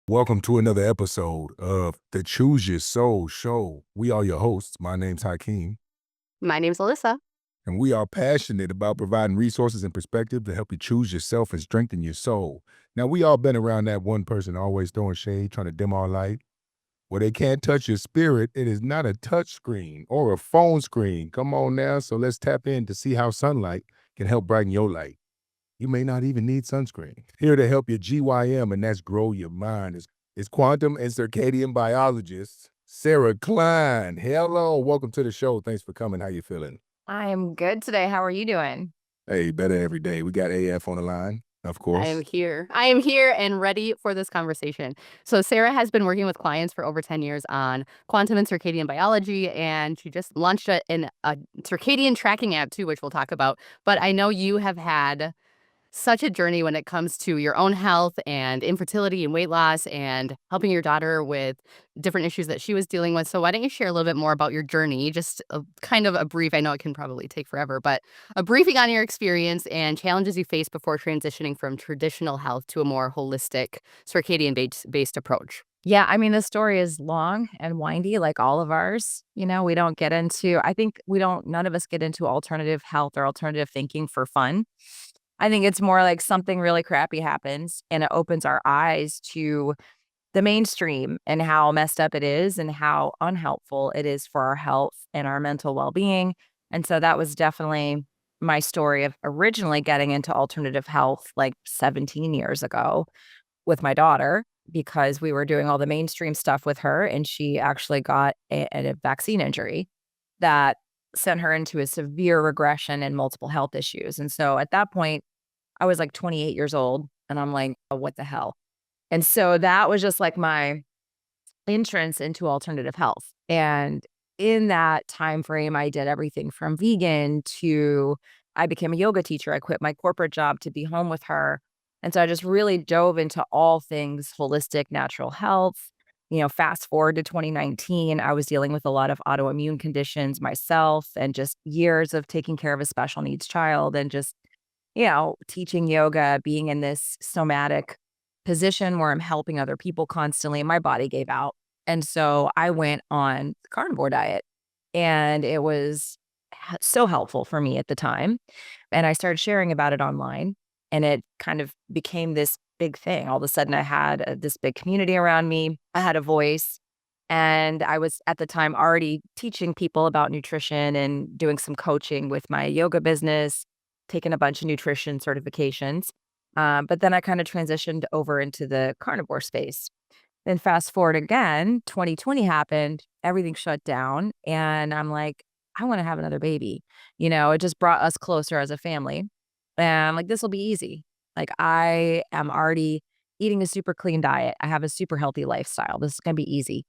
Welcome to another episode of the Choose Your S.O.U.L show. We are your hosts. My name's Hakeem, My name's Alyssa. and we are passionate about providing resources and perspective to help you choose yourself and strengthen your soul. Now, we all been around that one person always throwing shade, trying to dim our light. Well, they can't touch your spirit. It is not a touch screen or a phone screen. Come on now. So let's tap in to see how sunlight can help brighten your light. You may not even need sunscreen. Here to help your GYM, and that's grow your mind, is quantum and circadian biologist Sarah Klein. Hello, welcome to the show. Thanks for coming. How you feeling? I am good today. How are you doing? Hey, better every day. We got AF on the line, of I am course. here. I am here and ready for this conversation. So Sarah has been working with clients for over 10 years on quantum and circadian biology, and she just launched a circadian tracking app too, which we'll talk about. But I know you have had such a journey when it comes to your own health and infertility and weight loss and helping your daughter with different issues that she was dealing with. So why don't you share a little bit more about your journey? Just kind of a brief, I know it can probably take forever, but a briefing on your experience and challenges you faced before transitioning from traditional health to a more holistic circadian based approach. Yeah, I mean, the story is long and windy, like all of ours. We don't get into, I think none of us get into alternative health or alternative thinking for fun. I think it's more like something really crappy happens and it opens our eyes to the mainstream and how messed up it is and how unhelpful it is for our health and our mental well being. And so that was definitely my story of originally getting into alternative health like 17 years ago with my daughter because we were doing all the mainstream stuff with her and she actually got a vaccine injury that sent her into a severe regression and multiple health issues. And so at that point, I was like 28 years old and I'm like, oh, what the hell? And so that was just like my entrance into alternative health. And in that time frame, I did everything from vegan to I became a yoga teacher. I quit my corporate job to be home with her. And so I just really dove into all things holistic natural health. Fast forward to 2019, I was dealing with a lot of autoimmune conditions myself and just years of taking care of a special needs child and just, teaching yoga, being in this somatic position where I'm helping other people constantly. My body gave out. And so I went on the carnivore diet and it was so helpful for me at the time. And I started sharing about it online and it kind of became this big thing. All of a sudden I had this big community around me. I had a voice and I was at the time already teaching people about nutrition and doing some coaching with my yoga business, taking a bunch of nutrition certifications. But then I kind of transitioned over into the carnivore space. Then fast forward again, 2020 happened, everything shut down. And I'm like, I want to have another baby. It just brought us closer as a family. And I'm like, this will be easy. Like, I am already eating a super clean diet. I have a super healthy lifestyle. This is going to be easy.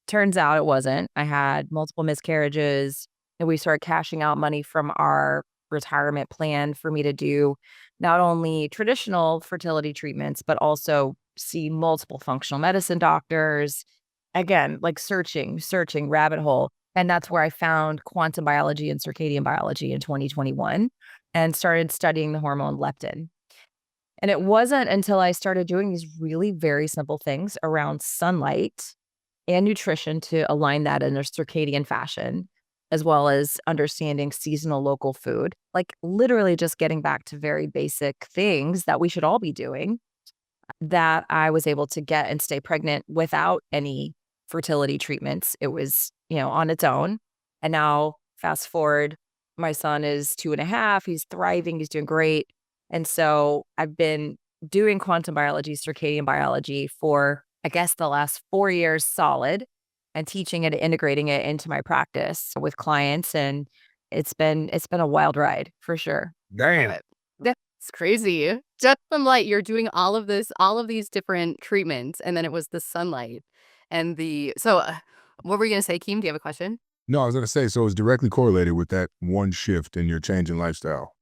Turns out it wasn't. I had multiple miscarriages and we started cashing out money from our retirement plan for me to do not only traditional fertility treatments, but also see multiple functional medicine doctors. Again, like searching, rabbit hole. And that's where I found quantum biology and circadian biology in 2021 and started studying the hormone leptin. And it wasn't until I started doing these really very simple things around sunlight and nutrition to align that in a circadian fashion, as well as understanding seasonal local food, like literally just getting back to very basic things that we should all be doing, that I was able to get and stay pregnant without any fertility treatments. It was, on its own. And now fast forward, my son is 2.5. He's thriving. He's doing great. And so I've been doing quantum biology, circadian biology for, I guess, the last 4 years solid and teaching it, integrating it into my practice with clients. And it's been a wild ride for sure. Damn. That's crazy. Just from light, you're doing all of these different treatments, and then it was the sunlight and what were you gonna say, Keem? Do you have a question? No, I was going to say, so it's directly correlated with that one shift in your change in lifestyle.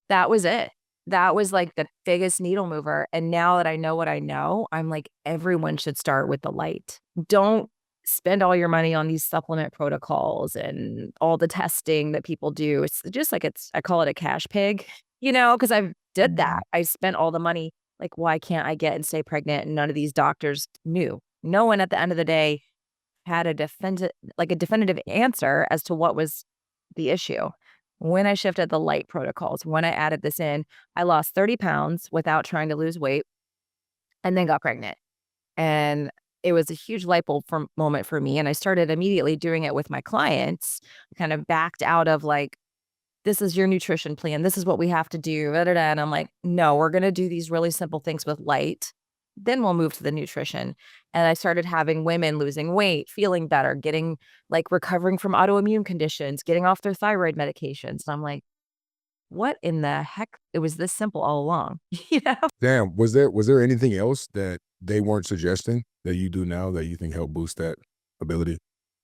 That was it. That was like the biggest needle mover. And now that I know what I know, I'm like, everyone should start with the light. Don't spend all your money on these supplement protocols and all the testing that people do. It's just like I call it a cash pig, because I've did that. I spent all the money Like, why can't I get and stay pregnant? And none of these doctors knew. No one at the end of the day had a definitive answer as to what was the issue. When I shifted the light protocols, when I added this in, I lost 30 pounds without trying to lose weight and then got pregnant. And it was a huge light bulb moment for me. And I started immediately doing it with my clients, kind of backed out of like, this is your nutrition plan. This is what we have to do. Da, da, da. And I'm like, no, we're going to do these really simple things with light. Then we'll move to the nutrition. And I started having women losing weight, feeling better, getting like recovering from autoimmune conditions, getting off their thyroid medications. And I'm like, what in the heck? It was this simple all along. You know? Damn, was there anything else that they weren't suggesting that you do now that you think help boost that ability?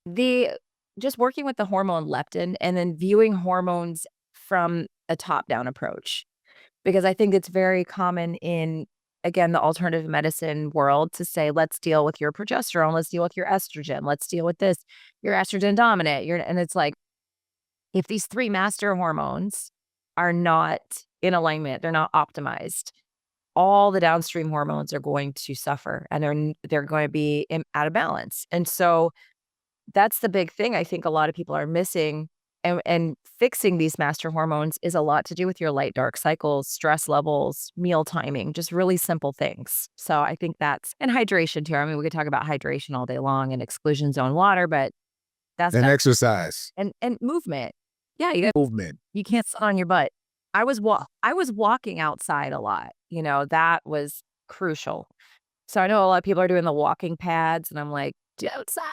The just working with the hormone leptin and then viewing hormones from a top-down approach. Because I think it's very common in, again, the alternative medicine world to say, let's deal with your progesterone, let's deal with your estrogen, let's deal with this. You're estrogen dominant. And it's like, if these three master hormones are not in alignment, they're not optimized, all the downstream hormones are going to suffer and they're going to be out of balance. And so that's the big thing I think a lot of people are missing. And fixing these master hormones is a lot to do with your light dark cycles, stress levels, meal timing, just really simple things. So I think and hydration too. I mean, we could talk about hydration all day long and exclusion zone water, but And exercise. and movement. Yeah, Movement. you can't sit on your butt. I was walking outside a lot. That was crucial. So I know a lot of people are doing the walking pads, and I'm like, get outside.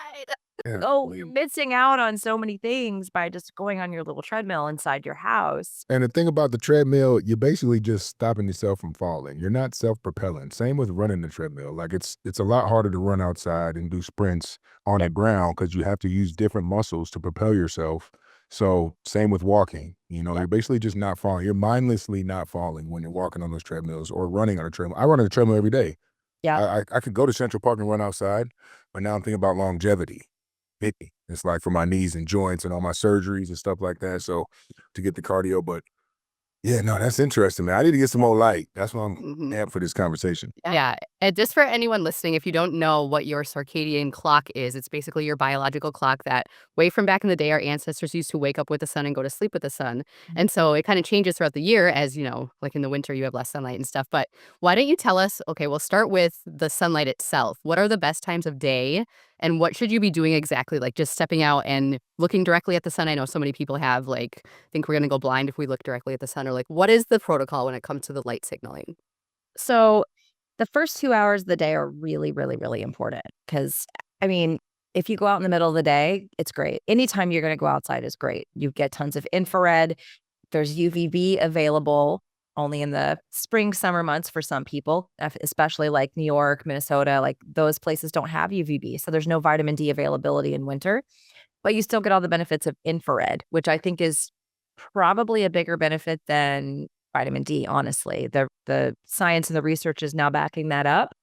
Yeah. Oh, you're missing out on so many things by just going on your little treadmill inside your house. And the thing about the treadmill, you're basically just stopping yourself from falling. You're not self-propelling. Same with running the treadmill. Like it's a lot harder to run outside and do sprints on the ground because you have to use different muscles to propel yourself. So same with walking. You're basically just not falling. You're mindlessly not falling when you're walking on those treadmills or running on a treadmill. I run on a treadmill every day. Yeah. I could go to Central Park and run outside, but now I'm thinking about longevity. It's like for my knees and joints and all my surgeries and stuff like that. So to get the cardio, but yeah, no, that's interesting, man. I need to get some more light. That's why I'm amped for this conversation. Yeah. And just for anyone listening, if you don't know what your circadian clock is, it's basically your biological clock that way from back in the day, our ancestors used to wake up with the sun and go to sleep with the sun. And so it kind of changes throughout the year as, like in the winter, you have less sunlight and stuff. But why don't you tell us, okay, we'll start with the sunlight itself. What are the best times of day and what should you be doing exactly? Like just stepping out and looking directly at the sun. I know so many people have think we're going to go blind if we look directly at the sun, or like, what is the protocol when it comes to the light signaling? So the first 2 hours of the day are really, really, really important because, I mean, if you go out in the middle of the day, it's great. Anytime you're going to go outside is great. You get tons of infrared. There's UVB available only in the spring, summer months for some people, especially like New York, Minnesota, like those places don't have UVB. So there's no vitamin D availability in winter, but you still get all the benefits of infrared, which I think is probably a bigger benefit than vitamin D, honestly. The science and the research is now backing that up.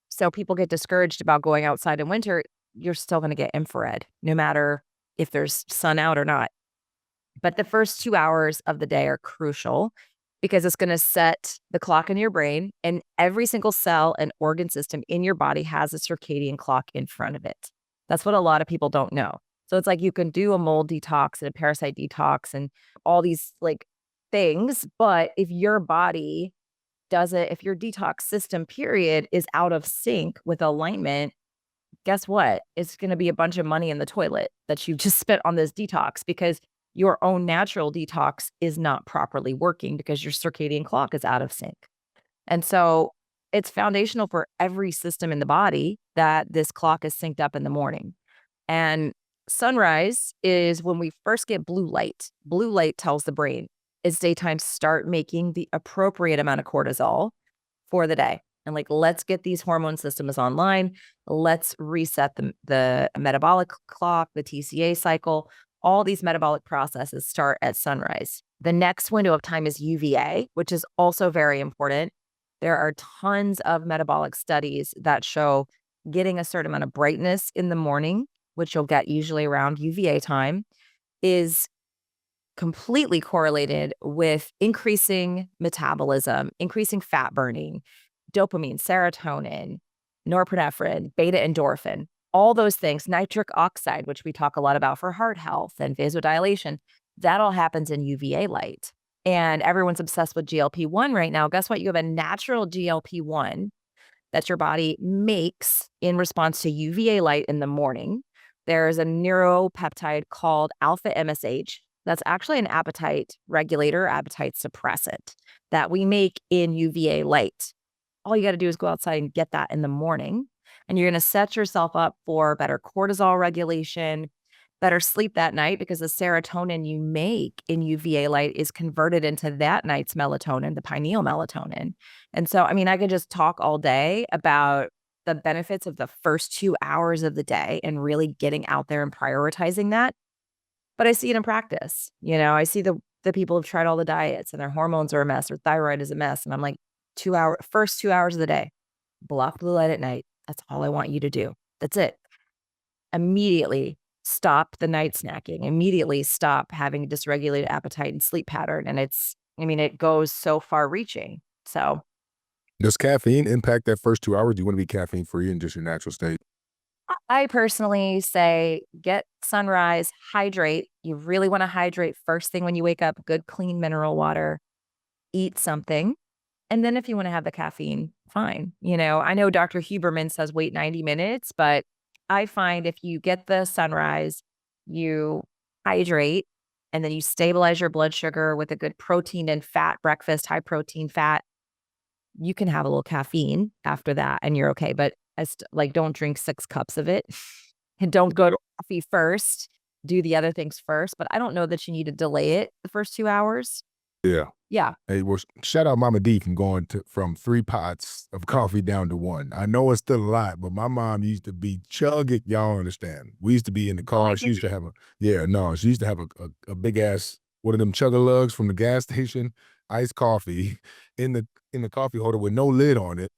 So people get discouraged about going outside in winter. You're still going to get infrared, no matter if there's sun out or not. But the first 2 hours of the day are crucial because it's going to set the clock in your brain, and every single cell and organ system in your body has a circadian clock in front of it. That's what a lot of people don't know. So it's like you can do a mold detox and a parasite detox and all these things, but if your body if your detox system period is out of sync with alignment, guess what? It's going to be a bunch of money in the toilet that you just spent on this detox because your own natural detox is not properly working because your circadian clock is out of sync. And so it's foundational for every system in the body that this clock is synced up in the morning. And sunrise is when we first get blue light. Blue light tells the brain it's daytime, start making the appropriate amount of cortisol for the day. And let's get these hormone systems online. Let's reset the metabolic clock, the TCA cycle. All these metabolic processes start at sunrise. The next window of time is UVA, which is also very important. There are tons of metabolic studies that show getting a certain amount of brightness in the morning, which you'll get usually around UVA time, is completely correlated with increasing metabolism, increasing fat burning, dopamine, serotonin, norepinephrine, beta endorphin, all those things, nitric oxide, which we talk a lot about for heart health and vasodilation, that all happens in UVA light. And everyone's obsessed with GLP-1 right now. Guess what? You have a natural GLP-1 that your body makes in response to UVA light in the morning. There's a neuropeptide called alpha MSH. That's actually an appetite regulator, appetite suppressant that we make in UVA light. All you got to do is go outside and get that in the morning. And you're going to set yourself up for better cortisol regulation, better sleep that night, because the serotonin you make in UVA light is converted into that night's melatonin, the pineal melatonin. And so, I mean, I could just talk all day about the benefits of the first 2 hours of the day and really getting out there and prioritizing that. But I see it in practice. I see the people who've tried all the diets and their hormones are a mess, or thyroid is a mess. And I'm like, first 2 hours of the day, block blue light at night. That's all I want you to do. That's it. Immediately stop the night snacking, immediately stop having a dysregulated appetite and sleep pattern. And it goes so far reaching. So Does caffeine impact that first 2 hours? Do you want to be caffeine free in just your natural state? I personally say get sunrise, hydrate. You really want to hydrate first thing when you wake up, good clean mineral water, eat something. And then if you want to have the caffeine, fine. I know Dr. Huberman says wait 90 minutes, but I find if you get the sunrise, you hydrate, and then you stabilize your blood sugar with a good protein and fat breakfast, high protein fat, you can have a little caffeine after that and you're okay. But don't drink 6 cups of it and don't go to coffee first. Do the other things first. But I don't know that you need to delay it the first 2 hours. Yeah. Yeah. Hey, well, shout out Mama D from going from 3 pots of coffee down to 1. I know it's still a lot, but my mom used to be chugging. Y'all understand? We used to be in the car. She used to have she used to have a big ass one of them chug-a-lugs from the gas station, iced coffee in the coffee holder with no lid on it.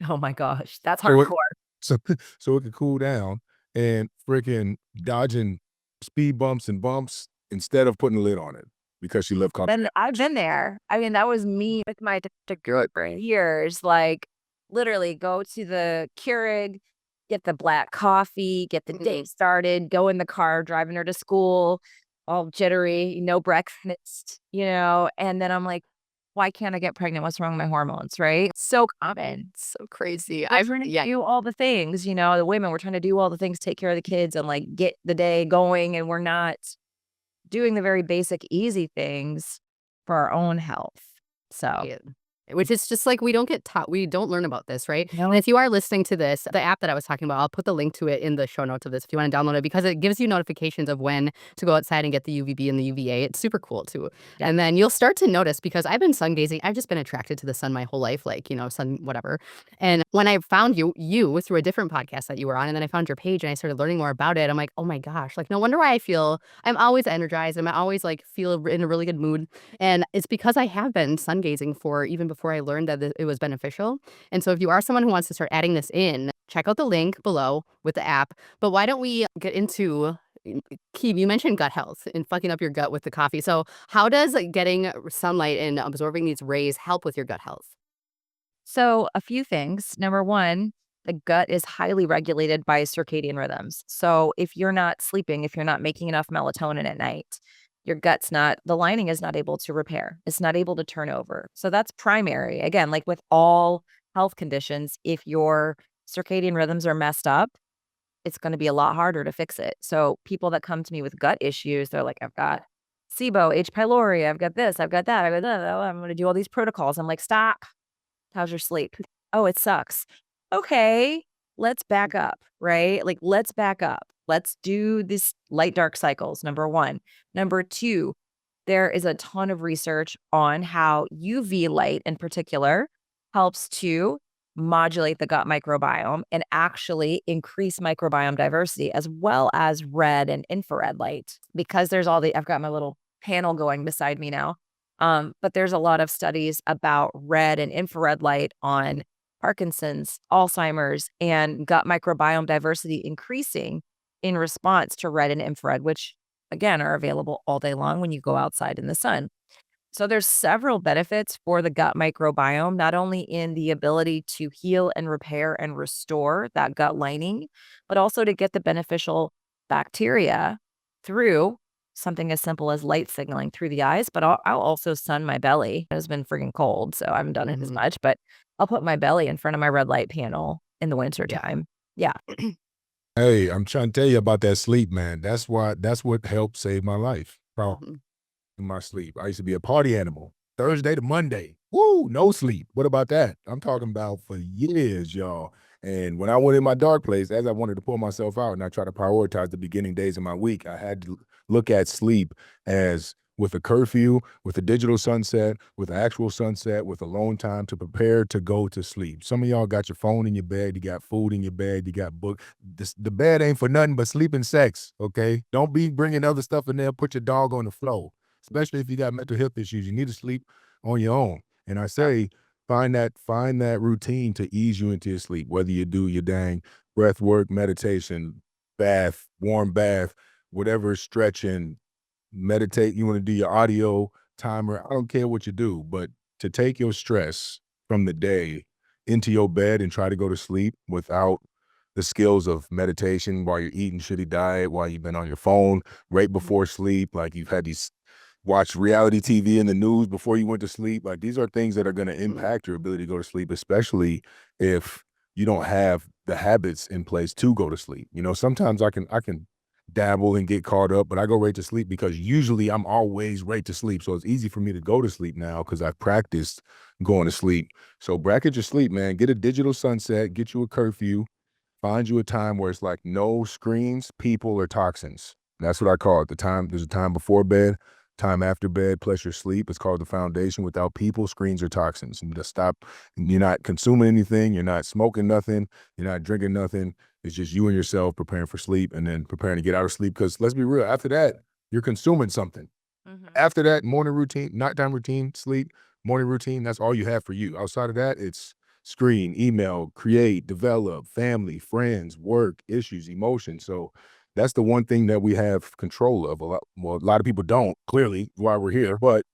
Oh my gosh. That's So it, hardcore. so it could cool down, and freaking dodging speed bumps and bumps instead of putting a lid on it because she loved coffee. Then I've been there. I mean, that was me with my good brain years. Like literally go to the Keurig, get the black coffee, get the day started, go in the car, driving her to school, all jittery, no breakfast, and then I'm like, why can't I get pregnant? What's wrong with my hormones, right? So common. So crazy. We're trying to do all the things, the women, we're trying to do all the things, take care of the kids and like get the day going. And we're not doing the very basic, easy things for our own health. So Yeah. Which is just like we don't get taught. We don't learn about this, right? No. And if you are listening to this, the app that I was talking about, I'll put the link to it in the show notes of this if you want to download it, because it gives you notifications of when to go outside and get the UVB and the UVA. It's super cool too. Yeah. And then you'll start to notice, because I've been sun gazing. I've just been attracted to the sun my whole life, like, sun, whatever. And when I found you through a different podcast that you were on, and then I found your page and I started learning more about it, I'm like, oh my gosh, like no wonder why I'm always energized. I'm always like feel in a really good mood. And it's because I have been sun gazing for even before I learned that it was beneficial. And so if you are someone who wants to start adding this in, check out the link below with the app. But why don't we get into, Keeb, you mentioned gut health and fucking up your gut with the coffee. So how does getting sunlight and absorbing these rays help with your gut health? So a few things. Number one, the gut is highly regulated by circadian rhythms. So if you're not sleeping, if you're not making enough melatonin at night, your the lining is not able to repair. It's not able to turn over. So that's primary. Again, like with all health conditions, if your circadian rhythms are messed up, it's going to be a lot harder to fix it. So people that come to me with gut issues, they're like, I've got SIBO, H. pylori, I've got this, I've got that, I've got that. Oh, I'm going to do all these protocols. I'm like, stop. How's your sleep? Oh, it sucks. Okay, let's back up, right? Like, let's back up. Let's do this light dark cycles, number one. Number two, there is a ton of research on how UV light in particular helps to modulate the gut microbiome and actually increase microbiome diversity, as well as red and infrared light. Because I've got my little panel going beside me now. But there's a lot of studies about red and infrared light on Parkinson's, Alzheimer's, and gut microbiome diversity increasing in response to red and infrared, which again are available all day long when you go outside in the sun. So there's several benefits for the gut microbiome, not only in the ability to heal and repair and restore that gut lining, but also to get the beneficial bacteria through something as simple as light signaling through the eyes. But I'll also sun my belly. It's been freaking cold, so I haven't done it as much, but I'll put my belly in front of my red light panel in the winter time. Yeah. Hey, I'm trying to tell you about that sleep, man. That's what helped save my life. Mhm. In my sleep. I used to be a party animal. Thursday to Monday. Woo, no sleep. What about that? I'm talking about for years, y'all. And when I went in my dark place, as I wanted to pull myself out and I try to prioritize the beginning days of my week, I had to look at sleep as with a curfew, with a digital sunset, with an actual sunset, with alone time to prepare to go to sleep. Some of y'all got your phone in your bed, you got food in your bed, you got book. The bed ain't for nothing but sleep and sex, okay? Don't be bringing other stuff in there. Put your dog on the floor, especially if you got mental health issues. You need to sleep on your own. And I say, find that routine to ease you into your sleep, whether you do your dang breath work, meditation, bath, warm bath, whatever, stretching, meditate. You want to do your audio timer. I don't care what you do, but to take your stress from the day into your bed and try to go to sleep without the skills of meditation while you're eating shitty diet, while you've been on your phone right before sleep, like you've had these watch reality TV and the news before you went to sleep. Like these are things that are going to impact your ability to go to sleep, especially if you don't have the habits in place to go to sleep. You know, sometimes I can dabble and get caught up, but I go right to sleep because usually I'm always right to sleep. So it's easy for me to go to sleep now because I've practiced going to sleep. So bracket your sleep, man. Get a digital sunset, get you a curfew, find you a time where it's like no screens, people, or toxins. That's what I call it. There's a time before bed, time after bed, plus your sleep. It's called the foundation. Without people, screens, or toxins. You just stop. You're not consuming anything. You're not smoking nothing. You're not drinking nothing. It's just you and yourself preparing for sleep and then preparing to get out of sleep. Because let's be real, after that, you're consuming something. After that, morning routine, nighttime routine, sleep, morning routine, that's all you have for you. Outside of that, it's screen, email, create, develop, family, friends, work, issues, emotions. So that's the one thing that we have control of. A lot of people don't, clearly, why we're here. But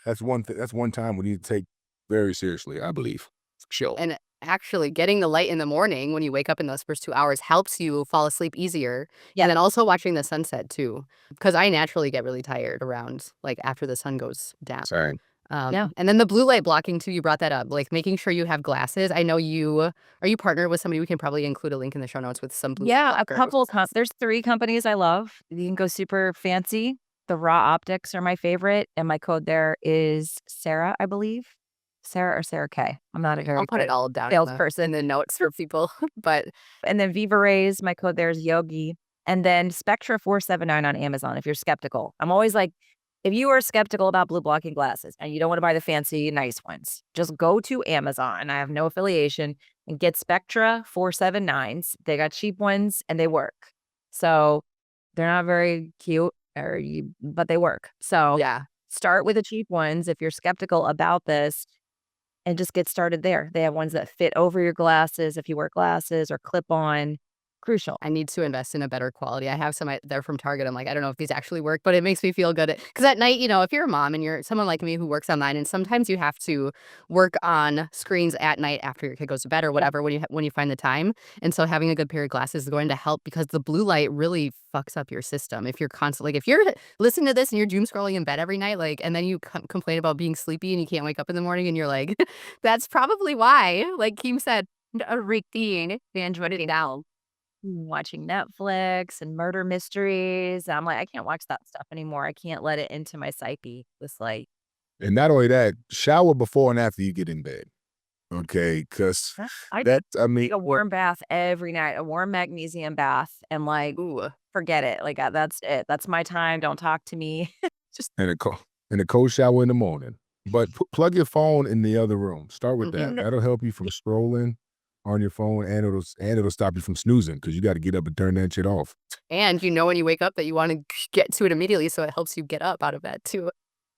that's one thing. That's one time we need to take very seriously, I believe. Chill. And actually, getting the light in the morning when you wake up in those first 2 hours helps you fall asleep easier. Yeah. And then also watching the sunset too, because I naturally get really tired around like after the sun goes down. Sorry. Yeah. And then the blue light blocking too, you brought that up, like making sure you have glasses. I know are you partnered with somebody? We can probably include a link in the show notes with some blue Yeah, a blocker. couple there's 3 companies I love. You can go super fancy. The Raw Optics are my favorite, and my code there is Sarah, I believe. Sarah or Sarah K. I'm not a very I'll put good it all down in salesperson. the notes for people. But And then Viva Rays, my code there is Yogi. And then Spectra 479 on Amazon if you're skeptical. I'm always like, if you are skeptical about blue blocking glasses and you don't want to buy the fancy, nice ones, just go to Amazon. I have no affiliation and get Spectra 479s. They got cheap ones and they work. So they're not very cute but they work. So yeah, start with the cheap ones if you're skeptical about this and just get started there. They have ones that fit over your glasses if you wear glasses or clip on. Crucial. I need to invest in a better quality. I have some, they're from Target. I'm like, I don't know if these actually work, but it makes me feel good. Because at night, if you're a mom and you're someone like me who works online, and sometimes you have to work on screens at night after your kid goes to bed or whatever when you find the time. And so having a good pair of glasses is going to help because the blue light really fucks up your system. If you're constantly, like, if you're listening to this and you're doom scrolling in bed every night, like, and then you complain about being sleepy and you can't wake up in the morning and you're like, that's probably why, like Keem said, a routine, binge it down. Watching Netflix and murder mysteries. I'm like, I can't watch that stuff anymore. I can't let it into my psyche. This like, And not only that, shower before and after you get in bed. Okay, because I I mean, take a warm bath every night, a warm magnesium bath, and like, ooh, forget it. Like that's it. That's my time. Don't talk to me. Just and a cold shower in the morning. But plug your phone in the other room. Start with that. Mhm. That'll help you from scrolling on your phone, and it'll stop you from snoozing because you got to get up and turn that shit off. And when you wake up that you want to get to it immediately, so it helps you get up out of bed too.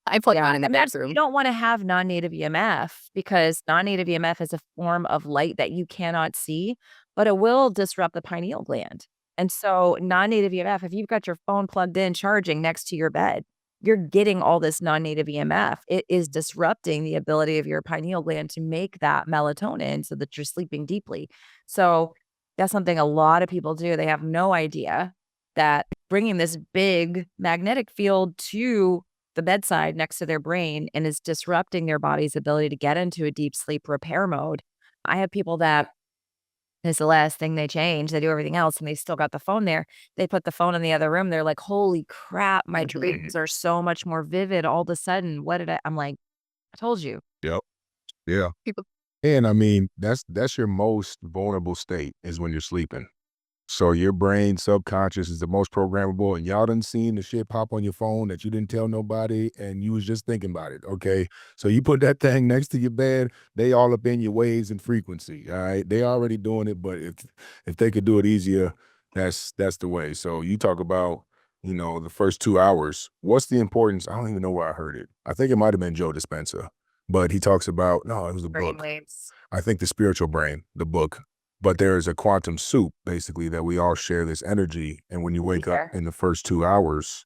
I plug mine in the and you bathroom. don't want to have non-native EMF because non-native EMF is a form of light that you cannot see, but it will disrupt the pineal gland. And so non-native EMF, if you've got your phone plugged in charging next to your bed, you're getting all this non-native EMF. It is disrupting the ability of your pineal gland to make that melatonin so that you're sleeping deeply. So that's something a lot of people do. They have no idea that bringing this big magnetic field to the bedside next to their brain and is disrupting their body's ability to get into a deep sleep repair mode. I have people that it's the last thing they change. They do everything else and they still got the phone there. They put the phone in the other room. They're like, holy crap, my dreams are so much more vivid all of a sudden. I'm like, I told you. Yep. Yeah. People And I mean, that's your most vulnerable state is when you're sleeping. So your brain subconscious is the most programmable, and y'all done seen the shit pop on your phone that you didn't tell nobody and you was just thinking about it, okay? So you put that thing next to your bed, they all up in your waves and frequency, all right? They already doing it, but if they could do it easier, that's the way. So you talk about, the first 2 hours. What's the importance? I don't even know where I heard it. I think it might have been Joe Dispenza, but he talks about, no, it was a book. Brainwaves. I think The Spiritual Brain, the book. But there is a quantum soup, basically, that we all share this energy. And when you wake up in the first 2 hours,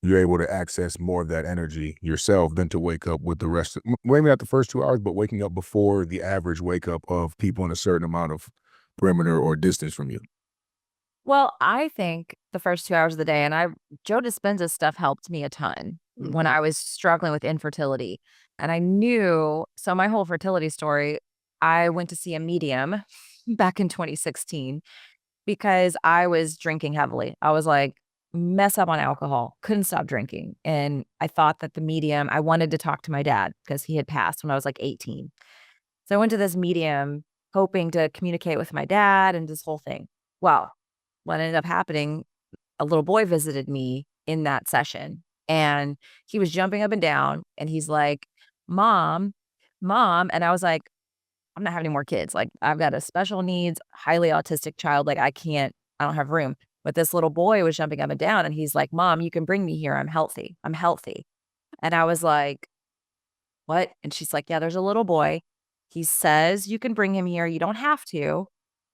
you're able to access more of that energy yourself than to wake up with the rest. Maybe not the first 2 hours, but waking up before the average wake up of people in a certain amount of perimeter or distance from you. Well, I think the first 2 hours of the day, and Joe Dispenza's stuff helped me a ton when I was struggling with infertility. And I knew, so my whole fertility story, I went to see a medium back in 2016 because I was drinking heavily. I was like, mess up on alcohol, couldn't stop drinking. And I thought that I wanted to talk to my dad because he had passed when I was like 18. So I went to this medium hoping to communicate with my dad and this whole thing. Well, what ended up happening, a little boy visited me in that session and he was jumping up and down and he's like, Mom. And I was like, I'm not having any more kids. Like, I've got a special needs, highly autistic child. Like, I don't have room. But this little boy was jumping up and down and he's like, Mom, you can bring me here. I'm healthy. And I was like, what? And she's like, yeah, there's a little boy. He says you can bring him here. You don't have to,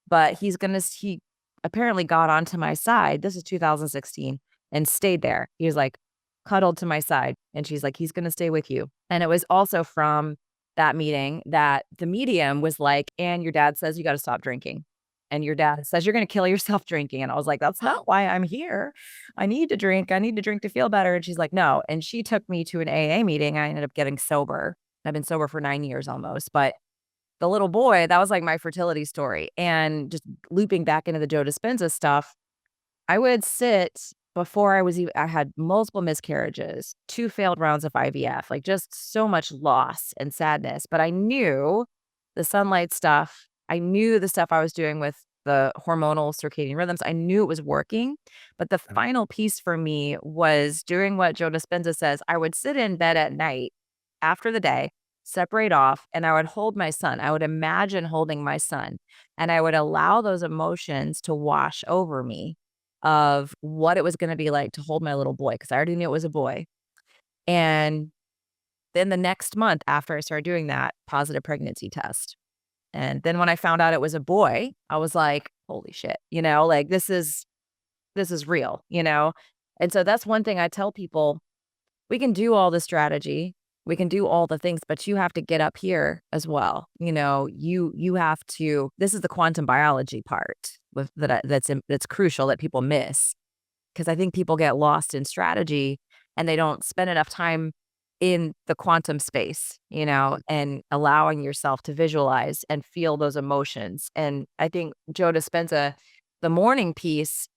but he apparently got onto my side. This is 2016 and stayed there. He was like cuddled to my side. And she's like, he's going to stay with you. And it was also from that meeting that the medium was like, and your dad says you got to stop drinking. And your dad says you're going to kill yourself drinking. And I was like, that's not why I'm here. I need to drink. I need to drink to feel better. And she's like, no. And she took me to an AA meeting. I ended up getting sober. I've been sober for 9 years almost. But the little boy, that was like my fertility story. And just looping back into the Joe Dispenza stuff, I would sit before I had multiple miscarriages, 2 failed rounds of IVF, like just so much loss and sadness. But I knew the sunlight stuff. I knew the stuff I was doing with the hormonal circadian rhythms. I knew it was working. But the final piece for me was doing what Joe Dispenza says. I would sit in bed at night after the day, separate off, and I would hold my son. I would imagine holding my son, and I would allow those emotions to wash over me of what it was going to be like to hold my little boy, because I already knew it was a boy. And then the next month after I started doing that, positive pregnancy test. And then when I found out it was a boy, I was like, holy shit, like this is real, And so that's one thing I tell people, we can do all the strategy, we can do all the things, but you have to get up here as well. You have to, this is the quantum biology part that's crucial that people miss. Because I think people get lost in strategy and they don't spend enough time in the quantum space, and allowing yourself to visualize and feel those emotions. And I think Joe Dispenza, the morning piece,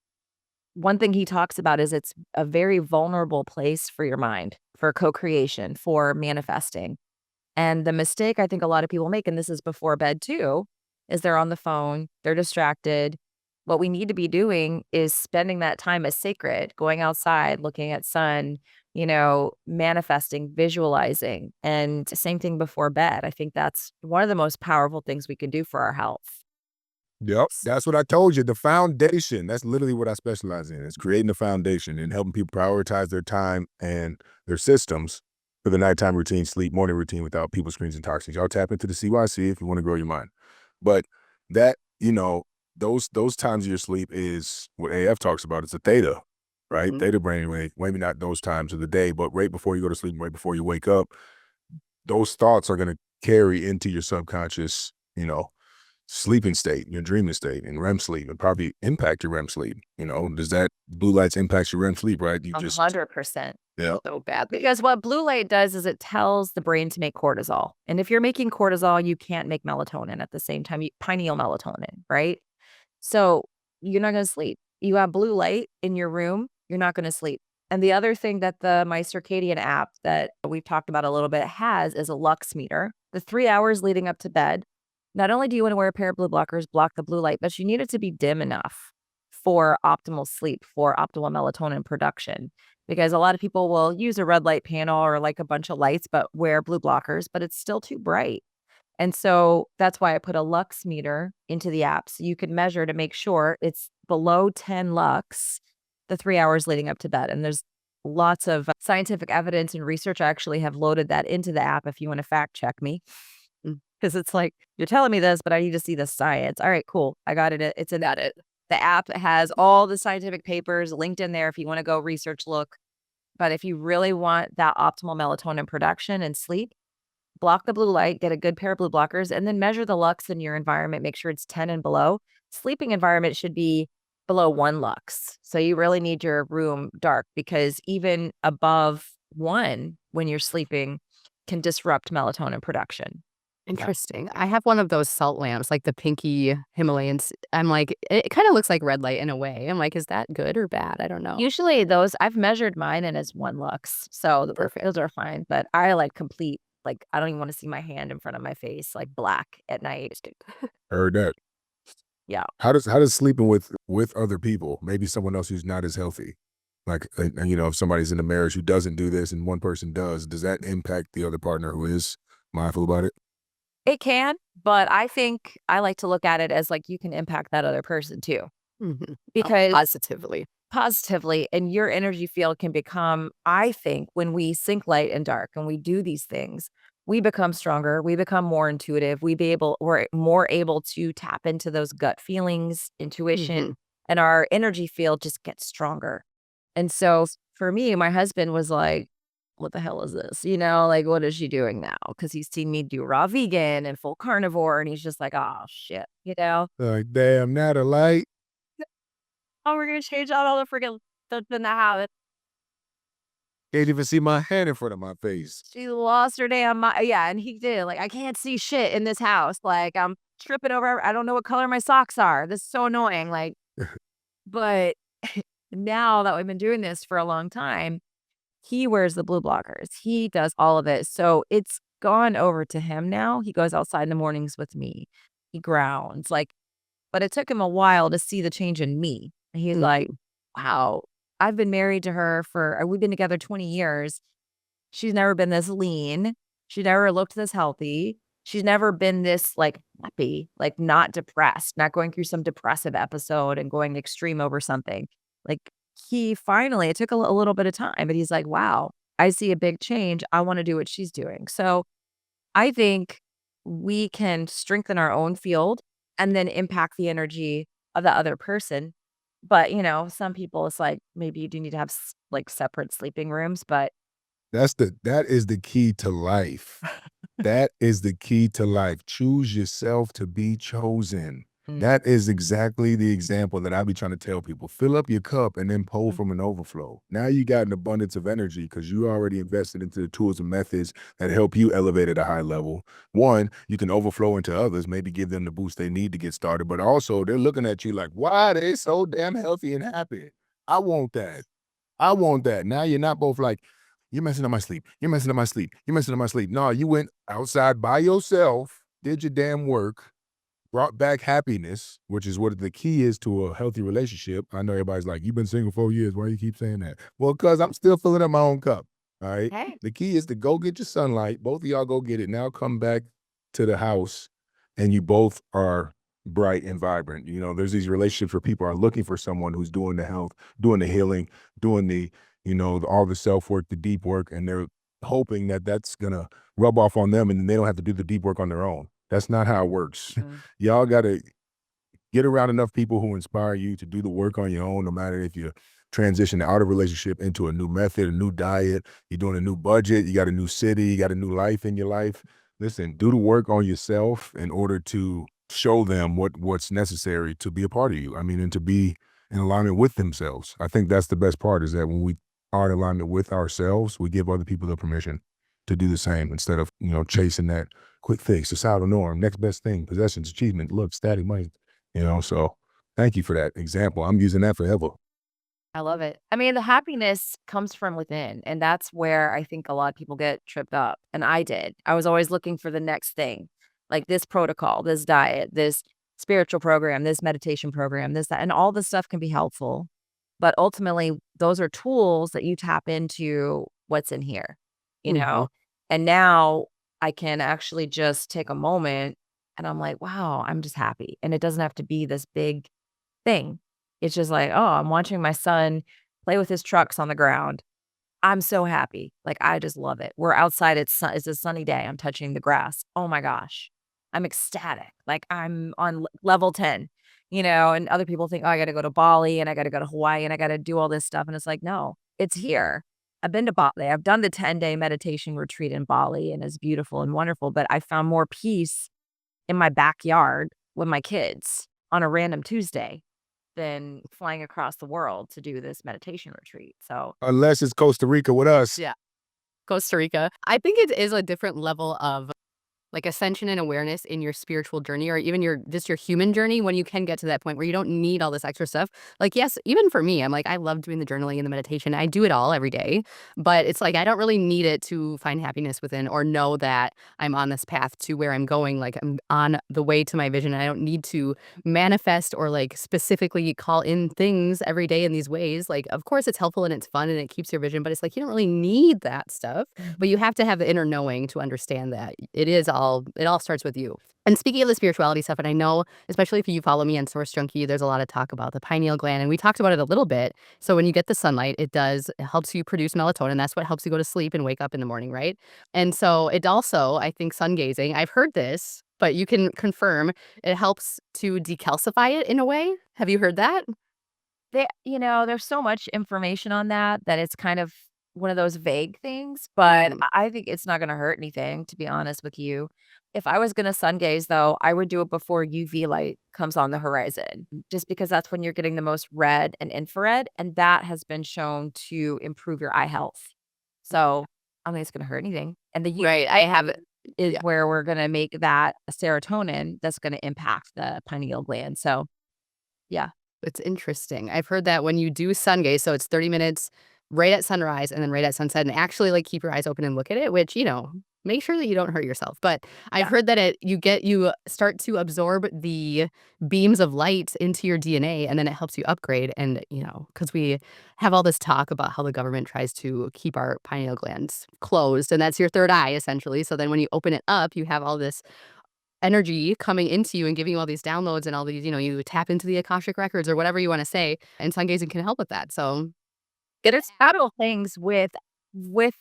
one thing he talks about is it's a very vulnerable place for your mind, for co-creation, for manifesting. And the mistake I think a lot of people make, and this is before bed too, is they're on the phone, they're distracted. What we need to be doing is spending that time as sacred, going outside, looking at sun, manifesting, visualizing, and same thing before bed. I think that's one of the most powerful things we can do for our health. Yep, that's what I told you. The foundation, that's literally what I specialize in. It's creating the foundation and helping people prioritize their time and their systems for the nighttime routine, sleep, morning routine without people, screens, and toxins. Y'all tap into the CYC if you want to grow your mind. But that, those times of your sleep is what AF talks about. It's a theta. right? Mhm. Theta brainwave, maybe not those times of the day, but right before you go to sleep, right before you wake up, those thoughts are going to carry into your subconscious, sleeping state, your dreaming state, and REM sleep, and probably impact your REM sleep. Does that blue lights impact your REM sleep, right? 100%. Yeah. So badly. Because what blue light does is it tells the brain to make cortisol. And if you're making cortisol, you can't make melatonin at the same time, pineal melatonin, right? So you're not going to sleep. You have blue light in your room, you're not going to sleep. And the other thing that the My Circadian app that we've talked about a little bit has is a lux meter. The 3 hours leading up to bed, not only do you want to wear a pair of blue blockers, block the blue light, but you need it to be dim enough for optimal sleep, for optimal melatonin production. Because a lot of people will use a red light panel or like a bunch of lights, but wear blue blockers, but it's still too bright. And so that's why I put a lux meter into the app so you can measure to make sure it's below 10 lux the 3 hours leading up to bed. And there's lots of scientific evidence and research. I actually have loaded that into the app if you want to fact check me. Because it's like, you're telling me this, but I need to see the science. All right, cool. I got it. It's in that. The app has all the scientific papers linked in there if you want to go research, look. But if you really want that optimal melatonin production and sleep, block the blue light, get a good pair of blue blockers, and then measure the lux in your environment. Make sure it's 10 and below. Sleeping environment should be below 1 lux. So you really need your room dark because even above 1 when you're sleeping can disrupt melatonin production. Interesting. I have one of those salt lamps, like the pinky Himalayans. I'm like, it kind of looks like red light in a way. I'm like, is that good or bad? I don't know. Usually those, I've measured mine and it's 1 lux. So Perfect. those are fine. But I like complete, like, I don't even want to see my hand in front of my face, like black at night. Heard that. Yeah. How does sleeping with other people, maybe someone else who's not as healthy, like if somebody's in a marriage who doesn't do this and one person does that impact the other partner who is mindful about it? It can, but I think I like to look at it as like you can impact that other person too. Mhm. Because Positively. and your energy field can become, I think, when we sync light and dark and we do these things, we become stronger, we become more intuitive, we're more able to tap into those gut feelings, intuition, Mhm. and our energy field just gets stronger. And so for me, my husband was like, what the hell is this? Like, what is she doing now? Because he's seen me do raw vegan and full carnivore. And he's just like, oh, shit. Like, damn, not a light. Oh, we're going to change out all the freaking stuff in the house. Can't even see my hand in front of my face. She lost her damn mind. Yeah, and he did. Like, I can't see shit in this house. Like, I'm tripping over. I don't know what color my socks are. This is so annoying. Like, but now that we've been doing this for a long time, he wears the blue blockers. He does all of it. So it's gone over to him now. He goes outside in the mornings with me. He grounds. Like, but it took him a while to see the change in me. And he's like, wow, I've been married to her we've been together 20 years. She's never been this lean. She never looked this healthy. She's never been this like happy, like not depressed, not going through some depressive episode and going extreme over something. Like he finally, it took a little bit of time, but he's like, wow, I see a big change. I want to do what she's doing. So I think we can strengthen our own field and then impact the energy of the other person. But, some people, it's like, maybe you do need to have like separate sleeping rooms, but That is the key to life. That is the key to life. Choose yourself to be chosen. That is exactly the example that I be trying to tell people. Fill up your cup and then pull from an overflow. Now you got an abundance of energy because you already invested into the tools and methods that help you elevate at a high level. One, you can overflow into others, maybe give them the boost they need to get started. But also they're looking at you like, why are they so damn healthy and happy? I want that. I want that. Now you're not both like, you're messing up my sleep. You're messing up my sleep. You're messing up my sleep. No, you went outside by yourself, did your damn work, brought back happiness, which is what the key is to a healthy relationship. I know everybody's like, you've been single 4 years. Why do you keep saying that? Well, because I'm still filling up my own cup. All right. hey, The key is to go get your sunlight. Both of y'all go get it. Now come back to the house and you both are bright and vibrant. There's these relationships where people are looking for someone who's doing the health, doing the healing, doing the all the self-work, the deep work, and they're hoping that that's going to rub off on them and then they don't have to do the deep work on their own. That's not how it works. Y'all got to get around enough people who inspire you to do the work on your own, no matter if you're transition out of relationship into a new method, a new diet. You're doing a new budget. You got a new city. You got a new life in your life. Listen, do the work on yourself in order to show them what's necessary to be a part of you. I mean, and to be in alignment with themselves. I think that's the best part, is that when we are in alignment with ourselves, we give other people the permission to do the same, instead of, chasing that quick fix, societal norm, next best thing, possessions, achievement, look, static money, so thank you for that example. I'm using that forever. I love it. I mean, the happiness comes from within, and that's where I think a lot of people get tripped up, and I did. I was always looking for the next thing, like this protocol, this diet, this spiritual program, this meditation program, this, that, and all this stuff can be helpful. But ultimately, those are tools that you tap into what's in here, you Mhm. know? And now I can actually just take a moment and I'm like, wow, I'm just happy. And it doesn't have to be this big thing. It's just like, oh, I'm watching my son play with his trucks on the ground. I'm so happy. Like, I just love it. We're outside. It's a sunny day. I'm touching the grass. Oh my gosh. I'm ecstatic. Like, I'm on level 10, and other people think, oh, I got to go to Bali and I got to go to Hawaii and I got to do all this stuff. And it's like, no, it's here. I've been to Bali. I've done the 10-day meditation retreat in Bali, and it's beautiful and wonderful. But I found more peace in my backyard with my kids on a random Tuesday than flying across the world to do this meditation retreat. So Unless it's Costa Rica with us. Yeah. Costa Rica. I think it is a different level of like ascension and awareness in your spiritual journey, or even your human journey, when you can get to that point where you don't need all this extra stuff. Like, yes, even for me, I'm like, I love doing the journaling and the meditation. I do it all every day, but it's like I don't really need it to find happiness within, or know that I'm on this path to where I'm going. Like, I'm on the way to my vision. I don't need to manifest or like specifically call in things every day in these ways. Like, of course it's helpful and it's fun and it keeps your vision, but it's like you don't really need that stuff. But you have to have the inner knowing to understand that it all starts with you. And speaking of the spirituality stuff, and I know, especially if you follow me on Source Junkie, there's a lot of talk about the pineal gland, and we talked about it a little bit. So when you get the sunlight, it helps you produce melatonin. That's what helps you go to sleep and wake up in the morning, right? And so it also, I think, sun gazing, I've heard this, but you can confirm, it helps to decalcify it in a way. Have you heard that? there's so much information on that it's kind of one of those vague things, but I think it's not going to hurt anything, to be honest with you. If I was going to sun gaze, though, I would do it before UV light comes on the horizon, just because that's when you're getting the most red and infrared, and that has been shown to improve your eye health. So I don't think it's going to hurt anything. And the UV Right. I have it. is Yeah. where we're going to make that serotonin that's going to impact the pineal gland. So yeah. It's interesting. I've heard that when you do sun gaze, so it's 30 minutes right at sunrise and then right at sunset, and actually like keep your eyes open and look at it, which, make sure that you don't hurt yourself. But I've Yeah. heard that you start to absorb the beams of light into your DNA, and then it helps you upgrade. And, because we have all this talk about how the government tries to keep our pineal glands closed, and that's your third eye essentially. So then when you open it up, you have all this energy coming into you and giving you all these downloads and all these, you tap into the Akashic records or whatever you want to say, and sun gazing can help with that. So There's subtle things with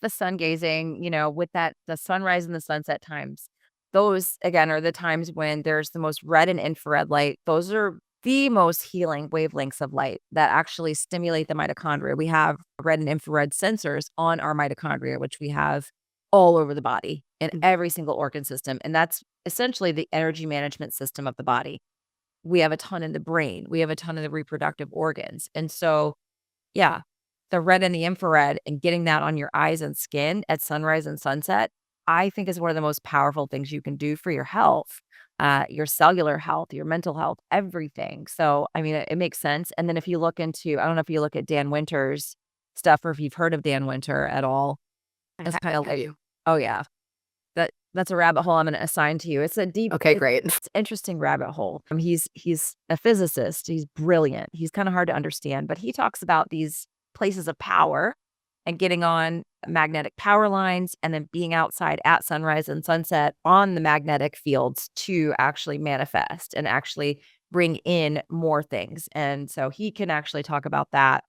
the sun gazing, with that the sunrise and the sunset times. Those again are the times when there's the most red and infrared light. Those are the most healing wavelengths of light that actually stimulate the mitochondria. We have red and infrared sensors on our mitochondria, which we have all over the body in every single organ system. And that's essentially the energy management system of the body. We have a ton in the brain. We have a ton of the reproductive organs. And so, yeah, the red and the infrared and getting that on your eyes and skin at sunrise and sunset, I think is one of the most powerful things you can do for your health, your cellular health, your mental health, everything. So, I mean, it makes sense. And then if you look into, I don't know if you look at Dan Winter's stuff or if you've heard of Dan Winter at all. It's kind of have like, you. oh yeah, that's a rabbit hole I'm going to assign to you. It's a deep, Okay, great. it's an interesting rabbit hole. He's a physicist. He's brilliant. He's kind of hard to understand, but he talks about these places of power and getting on magnetic power lines and then being outside at sunrise and sunset on the magnetic fields to actually manifest and actually bring in more things. And so he can actually talk about that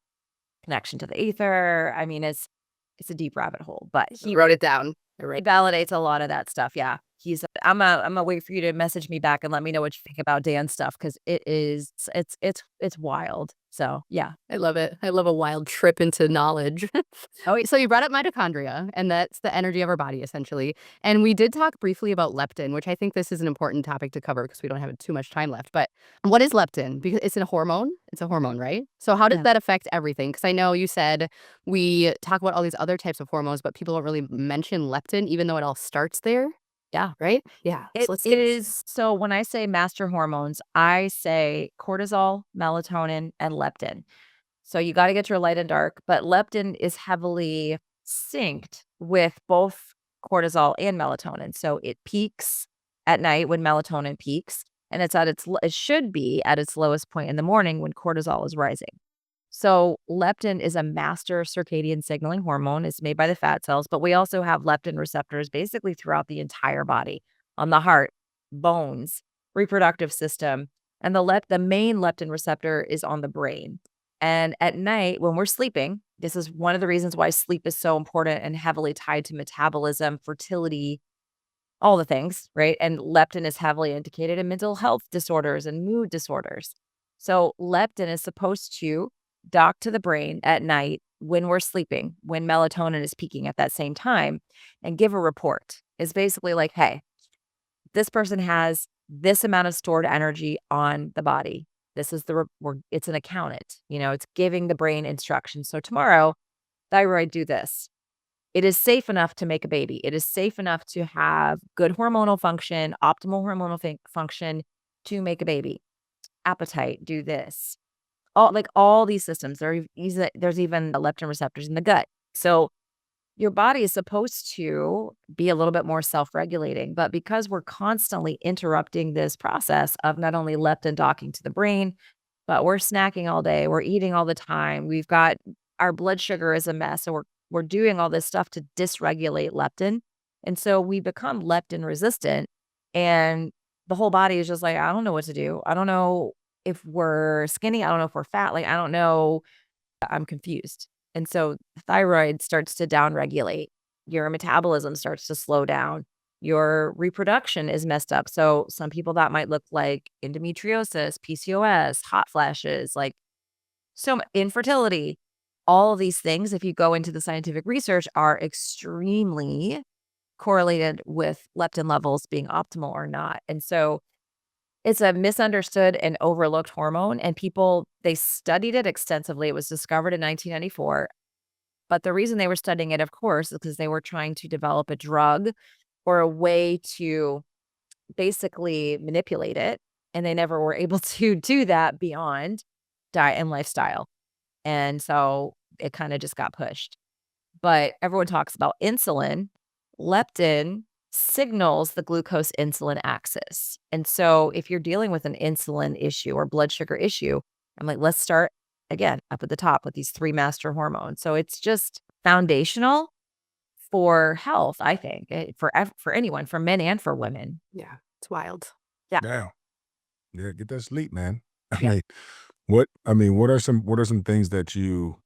connection to the ether. I mean, it's a deep rabbit hole, but he Wrote it down. it validates a lot of that stuff. Yeah. I'm gonna wait for you to message me back and let me know what you think about Dan's stuff, because it's wild. So yeah. I love it. I love a wild trip into knowledge. Oh, So you brought up mitochondria, and that's the energy of our body, essentially. And we did talk briefly about leptin, which I think this is an important topic to cover because we don't have too much time left. But what is leptin? Because it's a hormone. It's a hormone, right? So how does Yeah. that affect everything? Because I know you said we talk about all these other types of hormones, but people don't really mention leptin, even though it all starts there. Yeah. Right? Yeah. It So let's is. So when I say master hormones, I say cortisol, melatonin, and leptin. So you got to get your light and dark, but leptin is heavily synced with both cortisol and melatonin. So it peaks at night when melatonin peaks, and it should be at its lowest point in the morning when cortisol is rising. So leptin is a master circadian signaling hormone. It's made by the fat cells, but we also have leptin receptors basically throughout the entire body, on the heart, bones, reproductive system, and the main leptin receptor is on the brain. And at night when we're sleeping, this is one of the reasons why sleep is so important and heavily tied to metabolism, fertility, all the things, right? And leptin is heavily indicated in mental health disorders and mood disorders. So leptin is supposed to dock to the brain at night when we're sleeping, when melatonin is peaking at that same time, and give a report. It's basically like, hey, this person has this amount of stored energy on the body. This is it's an accountant, it's giving the brain instructions. So tomorrow, thyroid, do this. It is safe enough to make a baby. It is safe enough to have good hormonal function, optimal hormonal function to make a baby. Appetite, do this. All these systems. There's even leptin receptors in the gut. So your body is supposed to be a little bit more self-regulating, but because we're constantly interrupting this process of not only leptin docking to the brain, but we're snacking all day, we're eating all the time, we've got our blood sugar is a mess, so we're doing all this stuff to dysregulate leptin, and so we become leptin resistant, and the whole body is just like, I don't know what to do. I don't know if we're skinny. I don't know if we're fat. Like, I don't know. I'm confused. And so thyroid starts to downregulate. Your metabolism starts to slow down. Your reproduction is messed up. So some people that might look like endometriosis, PCOS, hot flashes, like infertility, all of these things, if you go into the scientific research, are extremely correlated with leptin levels being optimal or not. And so it's a misunderstood and overlooked hormone, and they studied it extensively. It was discovered in 1994. But the reason they were studying it, of course, is because they were trying to develop a drug or a way to basically manipulate it. And they never were able to do that beyond diet and lifestyle. And so it kind of just got pushed. But everyone talks about insulin. Leptin signals the glucose insulin axis. And so if you're dealing with an insulin issue or blood sugar issue, I'm like, let's start again up at the top with these 3 master hormones. So it's just foundational for health, I think, for anyone, for men and for women. Yeah. It's wild. Now, yeah, get that sleep, man. Yeah. What are some things that you,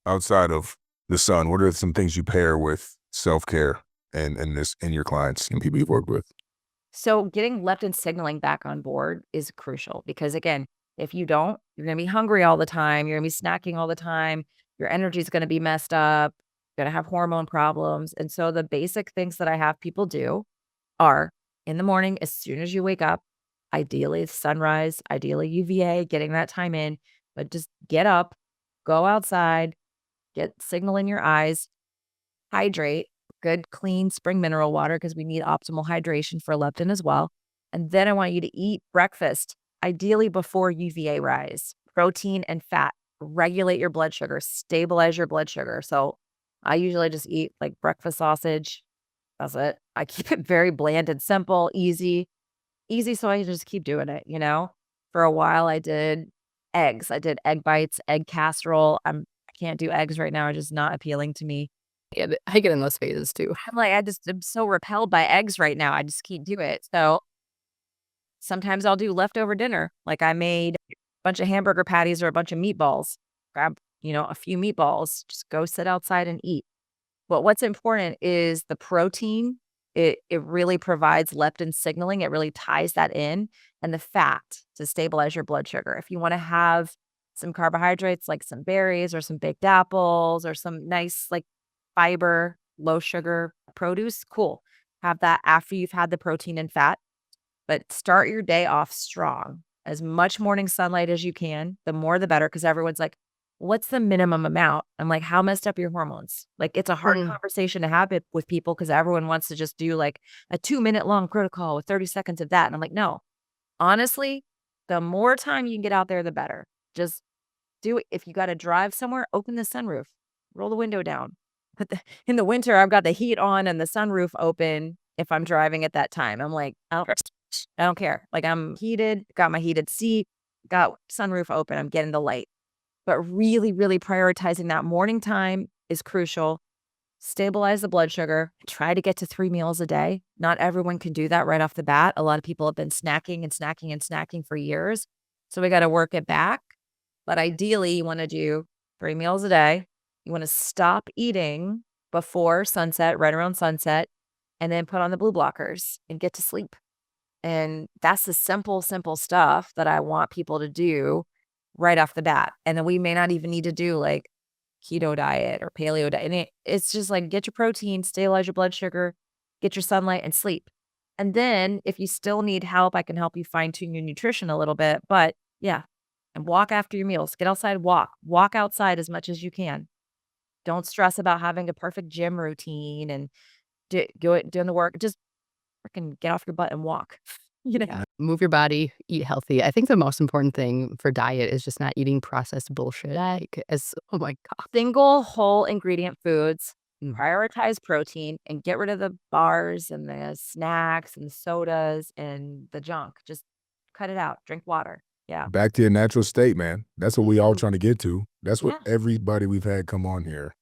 outside of the sun, what are some things you pair with self-care and your clients and people you've worked with? So getting leptin signaling back on board is crucial because, again, if you don't, you're going to be hungry all the time. You're going to be snacking all the time. Your energy is going to be messed up. You're going to have hormone problems. And so the basic things that I have people do are in the morning, as soon as you wake up, ideally sunrise, ideally UVA, getting that time in, but just get up, go outside, get signal in your eyes, hydrate, good, clean spring mineral water because we need optimal hydration for leptin as well. And then I want you to eat breakfast, ideally before UVA rise, protein and fat, regulate your blood sugar, stabilize your blood sugar. So I usually just eat like breakfast sausage. That's it. I keep it very bland and simple, easy, so I just keep doing it, For a while I did eggs. I did egg bites, egg casserole. I can't do eggs right now. It's just not appealing to me. Yeah, I get in those phases too. I'm like, I'm so repelled by eggs right now. I just can't do it. So sometimes I'll do leftover dinner. Like I made a bunch of hamburger patties or a bunch of meatballs. Grab, a few meatballs, just go sit outside and eat. But what's important is the protein It really provides leptin signaling. It really ties that in, and the fat to stabilize your blood sugar. If you want to have some carbohydrates like some berries or some baked apples or some nice like fiber, low sugar produce, cool. Have that after you've had the protein and fat, but start your day off strong. As much morning sunlight as you can, the more the better, because everyone's like, what's the minimum amount? I'm like, how messed up are your hormones? Like, it's a hard conversation to have it with people because everyone wants to just do like a 2-minute long protocol with 30 seconds of that. And I'm like, no, honestly, the more time you can get out there, the better. Just do it. If you got to drive somewhere, open the sunroof, roll the window down. But in the winter, I've got the heat on and the sunroof open if I'm driving at that time. I'm like, I don't care. Like, I'm heated, got my heated seat, got sunroof open. I'm getting the light. But really, really prioritizing that morning time is crucial. Stabilize the blood sugar. Try to get to 3 meals a day. Not everyone can do that right off the bat. A lot of people have been snacking and snacking and snacking for years. So we got to work it back. But ideally, you want to do 3 meals a day. You want to stop eating before sunset, right around sunset, and then put on the blue blockers and get to sleep. And that's the simple, simple stuff that I want people to do right off the bat. And then we may not even need to do like keto diet or paleo diet. And it's just like get your protein, stabilize your blood sugar, get your sunlight, and sleep. And then if you still need help, I can help you fine tune your nutrition a little bit. But yeah, and walk after your meals. Get outside, walk outside as much as you can. Don't stress about having a perfect gym routine and doing the work. Just freaking get off your butt and walk. Yeah. Move your body, eat healthy. I think the most important thing for diet is just not eating processed bullshit. Oh my God. Single whole ingredient foods, Mm. prioritize protein, and get rid of the bars and the snacks and the sodas and the junk. Just cut it out. Drink water. Yeah. Back to your natural state, man. That's what we all Mhm. trying to get to. That's what Yeah. everybody we've had come on here,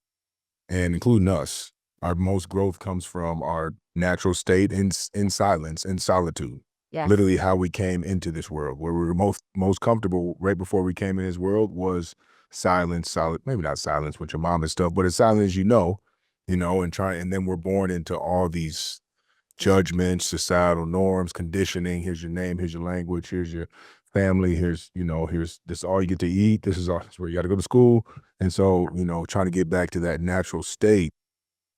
and including us, our most growth comes from our natural state in silence, in solitude. Yes. Literally how we came into this world. Where we were most comfortable right before we came in this world was silence, maybe not silence with your mom and stuff, but as silent as and then we're born into all these judgments, societal norms, conditioning. Here's your name, here's your language, here's your family, here's this is all you get to eat, this is where you got to go to school. And so, trying to get back to that natural state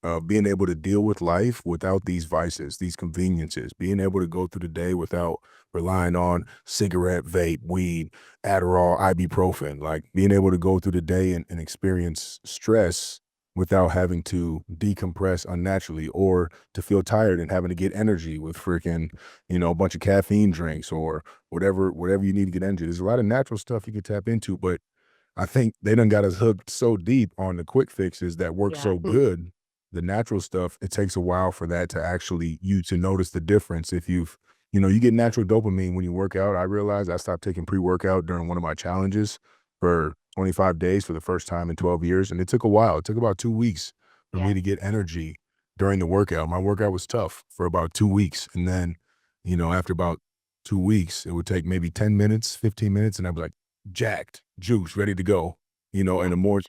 of being able to deal with life without these vices, these conveniences, being able to go through the day without relying on cigarette, vape, weed, Adderall, ibuprofen, like being able to go through the day and experience stress without having to decompress unnaturally or to feel tired and having to get energy with freaking, a bunch of caffeine drinks or whatever you need to get energy. There's a lot of natural stuff you can tap into, but I think they done got us hooked so deep on the quick fixes that work so good. The natural stuff, it takes a while for that to actually you to notice the difference. If you get natural dopamine when you work out. I realized I stopped taking pre-workout during one of my challenges for 25 days for the first time in 12 years. And it took a while. It took about 2 weeks for me to get energy during the workout. My workout was tough for about 2 weeks. And then, after about 2 weeks, it would take maybe 10 minutes, 15 minutes. And I'd be like, jacked, juice, ready to go, and the more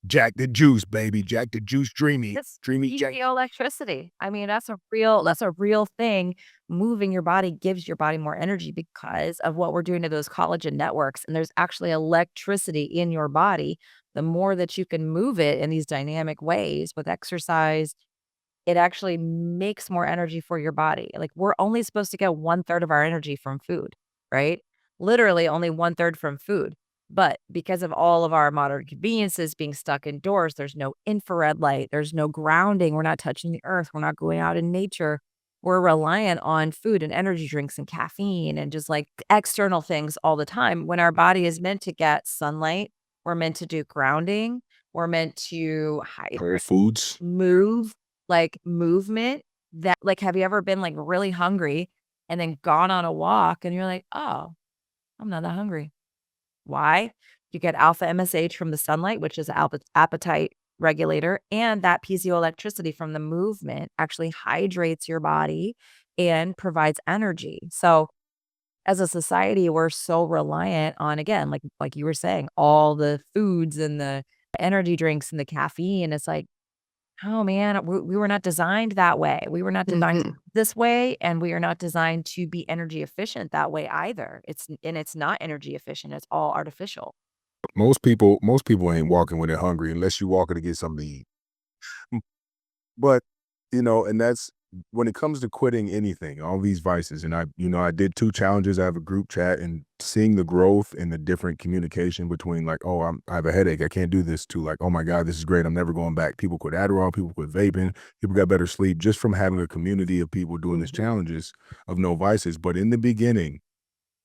jack the juice, baby, jack the juice, dreamy, It's dreamy jack. electricity. I mean, that's a real thing. Moving your body gives your body more energy because of what we're doing to those collagen networks. And there's actually electricity in your body. The more that you can move it in these dynamic ways with exercise, it actually makes more energy for your body. Like, we're only supposed to get 1/3 of our energy from food, right? Literally only 1/3 from food. But because of all of our modern conveniences, being stuck indoors, there's no infrared light, there's no grounding. We're not touching the earth. We're not going out in nature. We're reliant on food and energy drinks and caffeine and just like external things all the time. When our body is meant to get sunlight, we're meant to do grounding, we're meant to Whole foods. move, like movement. That, like, have you ever been like really hungry and then gone on a walk and you're like, oh, I'm not that hungry? Why? You get alpha MSH from the sunlight, which is an appetite regulator, and that piezoelectricity from the movement actually hydrates your body and provides energy. So as a society, we're so reliant on, again, like you were saying, all the foods and the energy drinks and the caffeine. It's like, Oh man, we were not designed that way. We were not designed Mhm. this way, and we are not designed to be energy efficient that way either. It's not energy efficient. It's all artificial. Most people ain't walking when they're hungry unless you walking to get something to eat. Mm, But and that's when it comes to quitting anything, all these vices. And I did 2 challenges. I have a group chat, and seeing the growth and the different communication between like, oh, I have a headache, I can't do this, to like, oh my God, this is great, I'm never going back. People quit Adderall, people quit vaping, people got better sleep just from having a community of people doing these challenges of no vices. But in the beginning,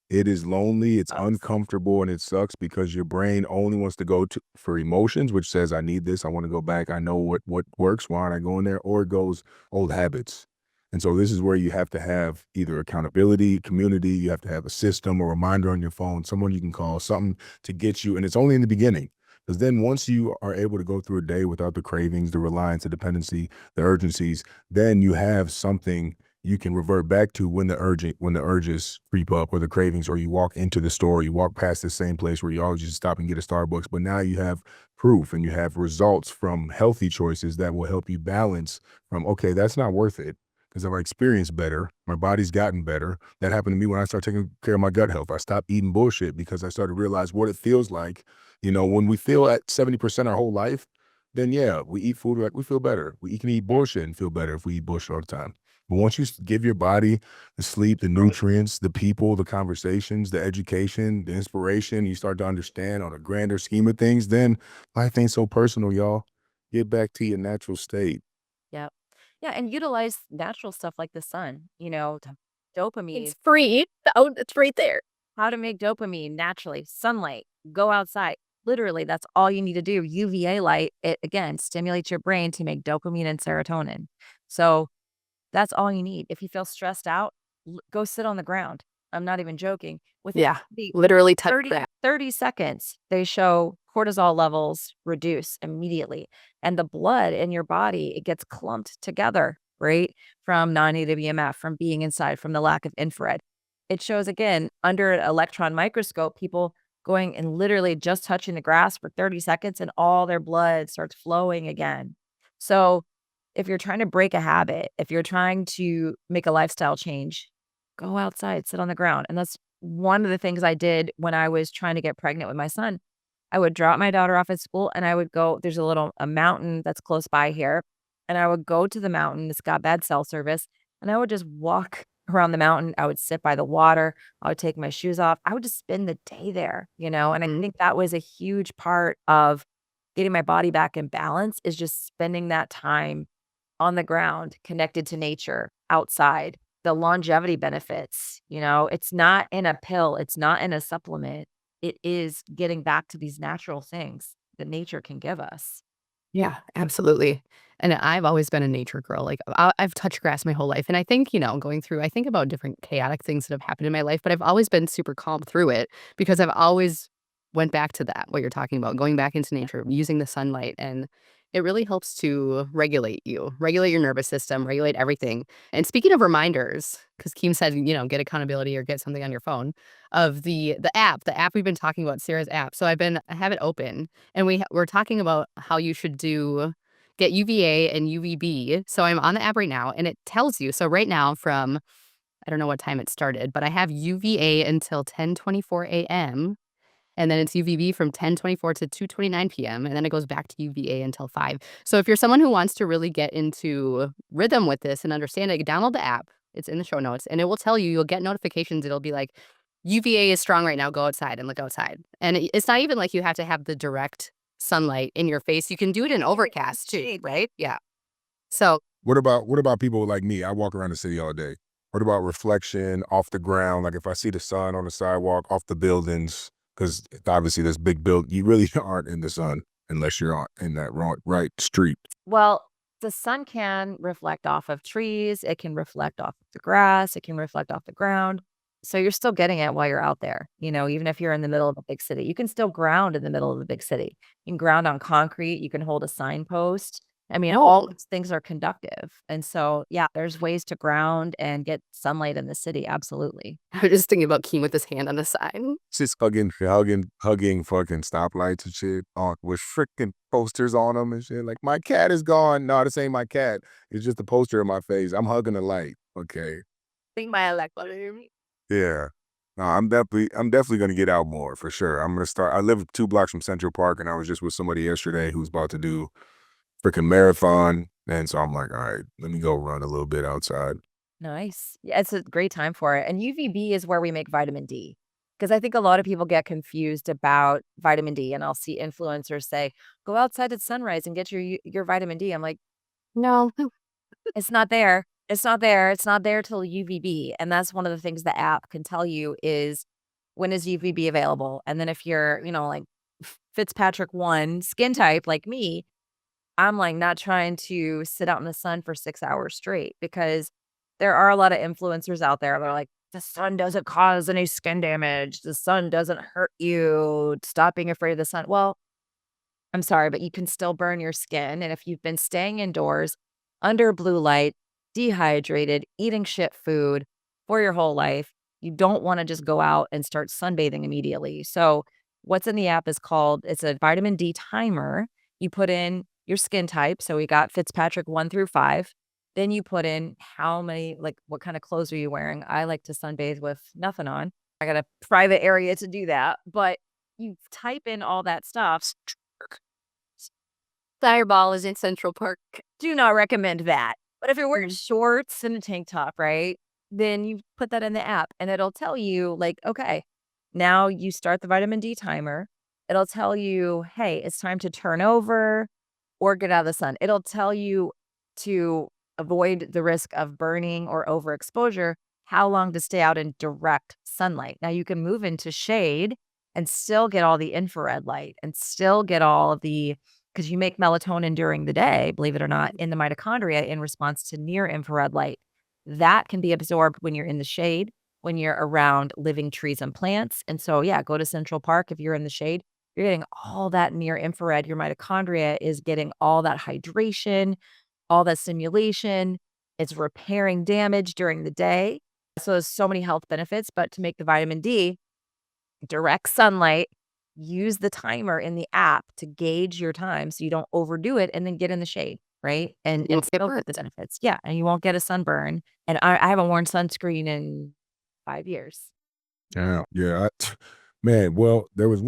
it is lonely, it's uncomfortable, and it sucks because your brain only wants to go to for emotions, which says, "I need this, I wanna go back, I know what works, why aren't I going there?" Or it goes, old habits. And so this is where you have to have either accountability, community, you have to have a system, a reminder on your phone, someone you can call, something to get you, and it's only in the beginning. Because then once you are able to go through a day without the cravings, the reliance, the dependency, the urgencies, then you have something you can revert back to when the urges creep up, or the cravings, or you walk into the store, you walk past the same place where you always just stop and get a Starbucks. But now you have proof and you have results from healthy choices that will help you balance from, okay, that's not worth it because I've experienced better. My body's gotten better. That happened to me when I started taking care of my gut health. I stopped eating bullshit because I started to realize what it feels like. When we feel at 70% our whole life, then yeah, we eat food like we feel better. We can eat bullshit and feel better if we eat bullshit all the time. But once you give your body the sleep, the nutrients, the people, the conversations, the education, the inspiration, you start to understand on a grander scheme of things, then life ain't so personal, y'all. Get back to your natural state. Yep. Yeah, and utilize natural stuff like the sun, dopamine, It's free. Oh, it's right there. how to make dopamine naturally, sunlight, go outside. Literally, that's all you need to do. UVA light, it again stimulates your brain to make dopamine and serotonin. So that's all you need. If you feel stressed out, go sit on the ground. I'm not even joking. Within Yeah, the literally touch 30, that. 30 seconds, they show cortisol levels reduce immediately. And the blood in your body, it gets clumped together, right? From non-native EMF, from being inside, from the lack of infrared. It shows again under an electron microscope, people going and literally just touching the grass for 30 seconds and all their blood starts flowing again. So if you're trying to break a habit, if you're trying to make a lifestyle change, go outside, sit on the ground. And that's one of the things I did when I was trying to get pregnant with my son. I would drop my daughter off at school and I would go, there's a mountain that's close by here. And I would go to the mountain. It's got bad cell service. And I would just walk around the mountain. I would sit by the water. I would take my shoes off. I would just spend the day there. And I think that was a huge part of getting my body back in balance, is just spending that time on the ground, connected to nature, outside. The longevity benefits, it's not in a pill, it's not in a supplement. It is getting back to these natural things that nature can give us. Yeah, absolutely. And I've always been a nature girl. Like I've touched grass my whole life. And I think, going through, I think about different chaotic things that have happened in my life, but I've always been super calm through it because I've always went back to that, what you're talking about, going back into nature, using the sunlight. And it really helps to regulate you, regulate your nervous system, regulate everything. And speaking of reminders, because Keem said, get accountability or get something on your phone of the app we've been talking about, Sarah's app. So I have it open and we're talking about how you should get UVA and UVB. So I'm on the app right now and it tells you. So right now from I don't know what time it started, but I have UVA until 10:24 a.m. and then it's UVB from 10:24 to 2:29 p.m. and then it goes back to UVA until 5. So if you're someone who wants to really get into rhythm with this and understand it, download the app. It's in the show notes and it will tell you, you'll get notifications. It'll be like UVA is strong right now. Go outside and look outside. And it's not even like you have to have the direct sunlight in your face. You can do it in overcast too, right? Yeah. So What about people like me? I walk around the city all day. What about reflection off the ground? Like if I see the sun on the sidewalk, off the buildings, because obviously there's big build. You really aren't in the sun unless you're in that right street. Well, the sun can reflect off of trees, it can reflect off of the grass, it can reflect off the ground. So you're still getting it while you're out there, even if you're in the middle of a big city. You can still ground in the middle of a big city. You can ground on concrete, you can hold a signpost. I mean, No. all these things are conductive. And so, yeah, there's ways to ground and get sunlight in the city. Absolutely. I was just thinking about Keem with his hand on the side. Just hugging fucking stoplights and shit with freaking posters on them and shit. Like, my cat is gone. No, this ain't my cat. It's just a poster in my face. I'm hugging a light. Okay. Think my electric. Yeah. No, I'm definitely gonna get out more for sure. I'm gonna start. I live 2 blocks from Central Park, and I was just with somebody yesterday who's about to do freaking marathon, and so I'm like, all right, let me go run a little bit outside. Nice. Yeah, it's a great time for it. And UVB is where we make vitamin D. Because I think a lot of people get confused about vitamin D. And I'll see influencers say, go outside at sunrise and get your vitamin D. I'm like, No. it's not there. It's not there. It's not there till UVB. And that's one of the things the app can tell you is when is UVB available. And then if you're, like Fitzpatrick 1 skin type like me, I'm like not trying to sit out in the sun for 6 hours straight because there are a lot of influencers out there that are like, the sun doesn't cause any skin damage. The sun doesn't hurt you. Stop being afraid of the sun. Well, I'm sorry, but you can still burn your skin. And if you've been staying indoors under blue light, dehydrated, eating shit food for your whole life, you don't want to just go out and start sunbathing immediately. So, what's in the app is it's a vitamin D timer. You put in your skin type. So, we got Fitzpatrick 1 through 5. Then you put in how many, like, what kind of clothes are you wearing? I like to sunbathe with nothing on. I got a private area to do that. But you type in all that stuff. Fireball is in Central Park. Do not recommend that. But if you're wearing shorts and a tank top, right, then you put that in the app and it'll tell you, like, okay, now you start the vitamin D timer. It'll tell you, hey, it's time to turn over or get out of the sun. It'll tell you to avoid the risk of burning or overexposure, how long to stay out in direct sunlight. Now you can move into shade and still get all the infrared light and still get all of the because you make melatonin during the day, believe it or not, in the mitochondria in response to near infrared light. That can be absorbed when you're in the shade, when you're around living trees and plants. And so, yeah, go to Central Park if you're in the shade. You're getting all that near infrared. Your mitochondria is getting all that hydration, all that stimulation. It's repairing damage during the day. So there's so many health benefits. But to make the vitamin D, direct sunlight, use the timer in the app to gauge your time so you don't overdo it and then get in the shade, right? And won't get still get burnt. the benefits. Yeah, and you won't get a sunburn. And I haven't worn sunscreen in 5 years. Yeah, yeah. Man, well, there was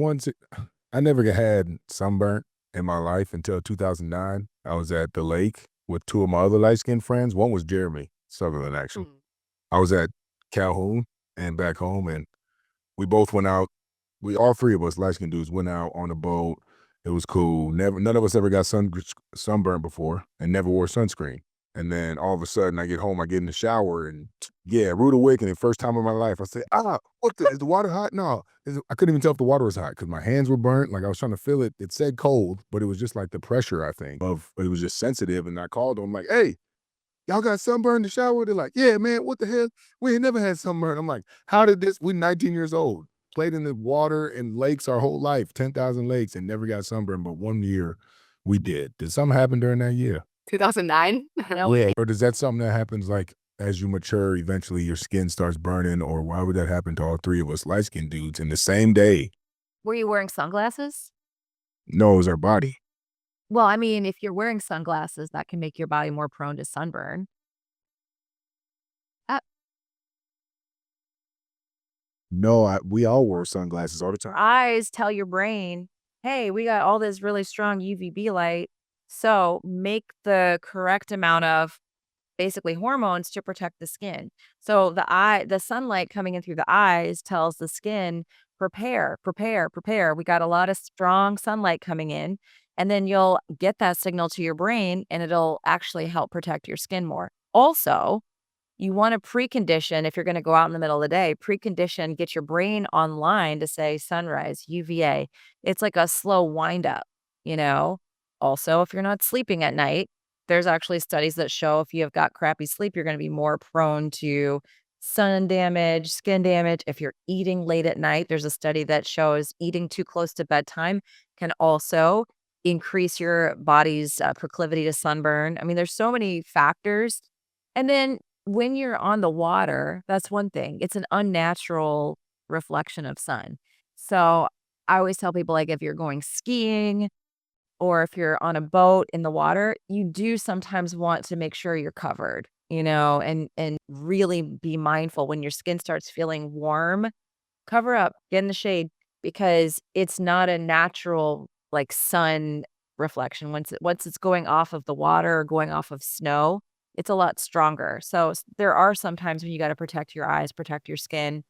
I never had sunburnt in my life until 2009. I was at the lake with 2 of my other light-skinned friends. One was Jeremy Sutherland, actually. I was at Calhoun and back home, and we both went out. All 3 of us light-skinned dudes went out on a boat. It was cool. None of us ever got sunburned before and never wore sunscreen. And then all of a sudden I get home, I get in the shower and yeah, rude awakening, first time in my life. I said, is the water hot? No. I couldn't even tell if the water was hot because my hands were burnt. Like I was trying to feel it. It said cold, but it was just like the pressure, I think, it was just sensitive. And I called them like, hey, y'all got sunburn in the shower? They're like, yeah, man, what the hell? We ain't never had sunburn. I'm like, how did this? We're 19 years old. Played in the water and lakes our whole life, 10,000 lakes, and never got sunburned. But 1 year we did. Did something happen during that year? 2009? No. Yeah. Or does that something that happens like as you mature, eventually your skin starts burning? Or why would that happen to all 3 of us light-skinned dudes in the same day? Were you wearing sunglasses? No, it was our body. Well, I mean, if you're wearing sunglasses, that can make your body more prone to sunburn. No, we all wore sunglasses all the time. Eyes tell your brain, hey, we got all this really strong UVB light. So make the correct amount of basically hormones to protect the skin. So the sunlight coming in through the eyes tells the skin, prepare, prepare, prepare. We got a lot of strong sunlight coming in. And then you'll get that signal to your brain and it'll actually help protect your skin more. Also, you want to precondition, if you're going to go out in the middle of the day, precondition, get your brain online to say sunrise, UVA. It's like a slow wind up, you know? Also, if you're not sleeping at night, there's actually studies that show if you have got crappy sleep, you're going to be more prone to sun damage, skin damage. If you're eating late at night, there's a study that shows eating too close to bedtime can also increase your body's proclivity to sunburn. I mean, there's so many factors. And then when you're on the water, that's one thing. It's an unnatural reflection of sun. So I always tell people, like, if you're going skiing or if you're on a boat in the water, you do sometimes want to make sure you're covered, and really be mindful when your skin starts feeling warm. Cover up, get in the shade, because it's not a natural, like, sun reflection. Once it's going off of the water or going off of snow, it's a lot stronger. So there are some times when you got to protect your eyes, protect your skin.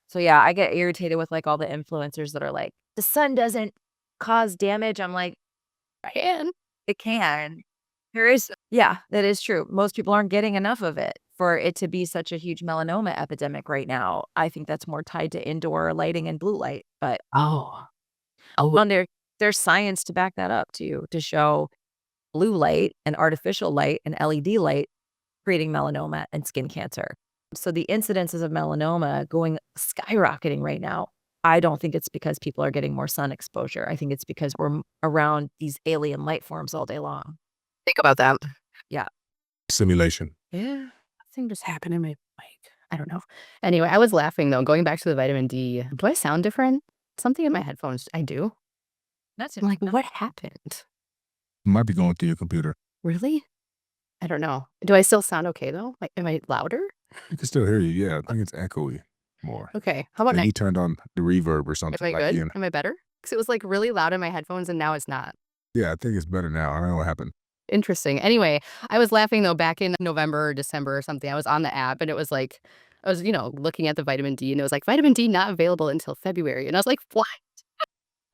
So yeah, I get irritated with like all the influencers that are like, the sun doesn't cause damage. I'm like, And it can. Yeah, that is true. Most people aren't getting enough of it for it to be such a huge melanoma epidemic right now. I think that's more tied to indoor lighting and blue light. But oh, well, there's science to back that up too, to show blue light and artificial light and LED light creating melanoma and skin cancer. So the incidences of melanoma going skyrocketing right now. I don't think it's because people are getting more sun exposure. I think it's because we're around these alien light forms all day long. think about that. Simulation. Yeah. Something just happened in my mic. I don't know. Anyway, I was laughing though, going back to the vitamin D. Do I sound different? Something in my headphones. I do. That's I'm like, what happened? Might be going through your computer. Really? I don't know. Do I still sound okay though? Like, am I louder? You can still hear you. Yeah, I think it's echoey more. Okay. How about And now? he turned on the reverb or Am something. I like good? Ian. Am I better? Because it was like really loud in my headphones and now it's not. Yeah, I think it's better now. I don't know what happened. Interesting. Anyway, I was laughing though back in November or December or something. I was on the app and it was like, I was, looking at the vitamin D and it was like vitamin D not available until February. And I was like, what?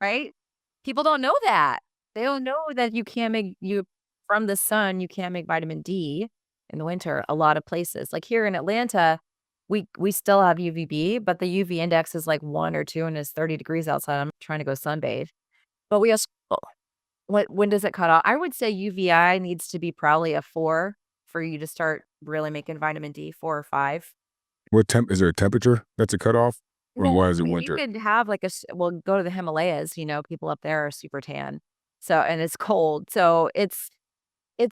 right? People don't know that. They don't know that from the sun, you can't make vitamin D in the winter. A lot of places, like here in Atlanta, we still have UVB, but the UV index is like 1 or 2 and it's 30 degrees outside. I'm trying to go sunbathe. But we also, when does it cut off? I would say UVI needs to be probably a 4 for you to start really making vitamin D, 4 or 5. What temp is there a temperature that's a cutoff? Or why is it You winter? could have like go to the Himalayas, people up there are super tan. So, and it's cold. So it's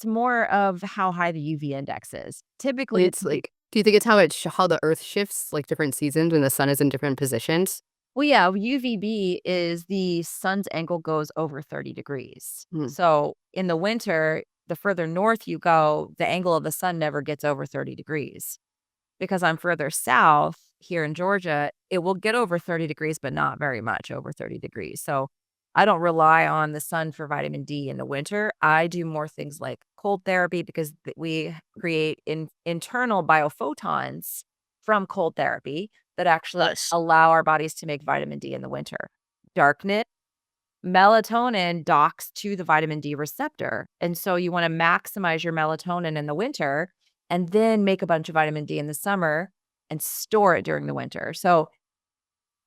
more of how high the UV index is. Typically, It's like, do you think it's how the earth shifts, like different seasons when the sun is in different positions? well, yeah, UVB is the sun's angle goes over 30 degrees. Hmm. So in the winter, the further north you go, the angle of the sun never gets over 30 degrees. Because I'm further south here in Georgia, it will get over 30 degrees, but not very much over 30 degrees. So I don't rely on the sun for vitamin D in the winter. I do more things like cold therapy because we create internal biophotons from cold therapy that actually allow our bodies to make vitamin D in the winter. Darkness, melatonin docks to the vitamin D receptor. And so you want to maximize your melatonin in the winter and then make a bunch of vitamin D in the summer and store it during the winter. So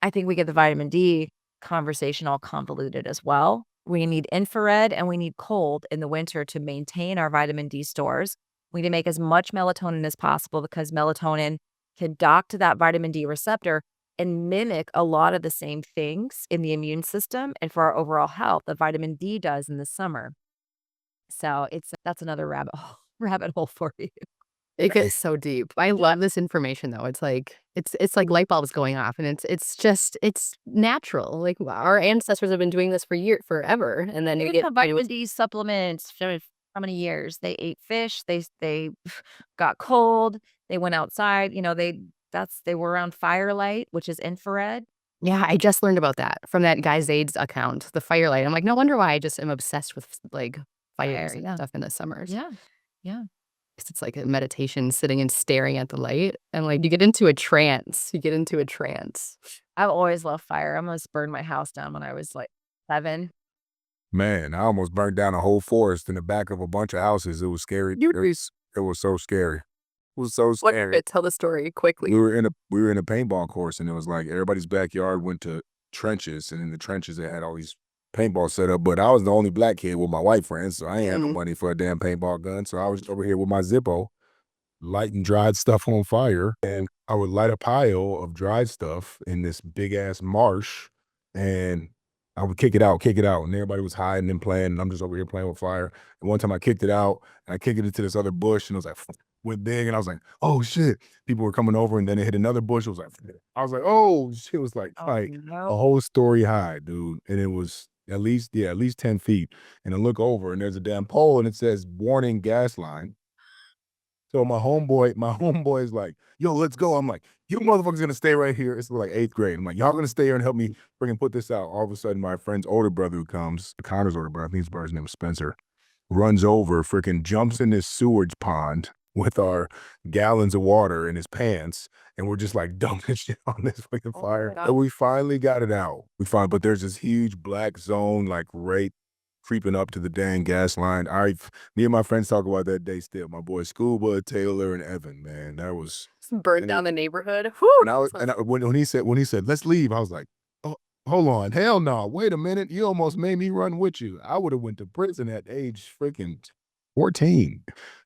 I think we get the vitamin D conversation all convoluted as well. We need infrared and we need cold in the winter to maintain our vitamin D stores. We need to make as much melatonin as possible because melatonin can dock to that vitamin D receptor and mimic a lot of the same things in the immune system and for our overall health that vitamin D does in the summer. So that's another rabbit hole for you. It gets so deep. I love this information though. It's like it's like light bulbs going off and it's natural. Like our ancestors have been doing this forever. And then They you get get vitamin D supplements for how many years? They ate fish, they got cold, they went outside, they were around firelight, which is infrared. Yeah, I just learned about that from that guy Zaid's account, the firelight. I'm like, no wonder why I just am obsessed with like fires and yeah. stuff in the summers. Yeah. Yeah. 'Cause it's like a meditation sitting and staring at the light and like you get into a trance. I've always loved fire. I almost burned my house down when I was like 7. Man, I almost burned down a whole forest in the back of a bunch of houses. It was scary. It was so scary. It was so scary. Tell the story quickly. We were in a paintball course and it was like everybody's backyard went to trenches and in the trenches they had all these paintball set up, but I was the only black kid with my white friends, so I ain't had no money for a damn paintball gun. So I was over here with my Zippo, lighting dried stuff on fire, and I would light a pile of dried stuff in this big ass marsh, and I would kick it out, and everybody was hiding and playing, and I'm just over here playing with fire. And one time I kicked it out, and I kicked it into this other bush, and it was like went big, and I was like, "Oh shit!" People were coming over, and then it hit another bush. It was like, I was like, "Oh shit!" It was like Oh, a no. whole story high, dude, and it was at least 10 feet. And I look over, and there's a damn pole, and it says "Warning Gas Line." So my homeboy is like, "Yo, let's go." I'm like, "You motherfuckers gonna stay right here." It's like 8th grade. I'm like, "Y'all gonna stay here and help me freaking put this out." All of a sudden, my friend's older brother who comes, Connor's older brother, I think his brother's name was Spencer, runs over, freaking jumps in this sewage pond with our gallons of water in his pants, and we're just like dumping shit on this fucking Oh my fire. God. And we finally got it out. But there's this huge black zone, like right creeping up to the dang gas line. Me and my friends talk about that day still. My boy Scuba, Taylor, and Evan, man, that was. Burn And down it- the neighborhood. Whew. when he said let's leave, I was like, oh, hold on, hell no, wait a minute, you almost made me run with you. I would have went to prison at age freaking 14.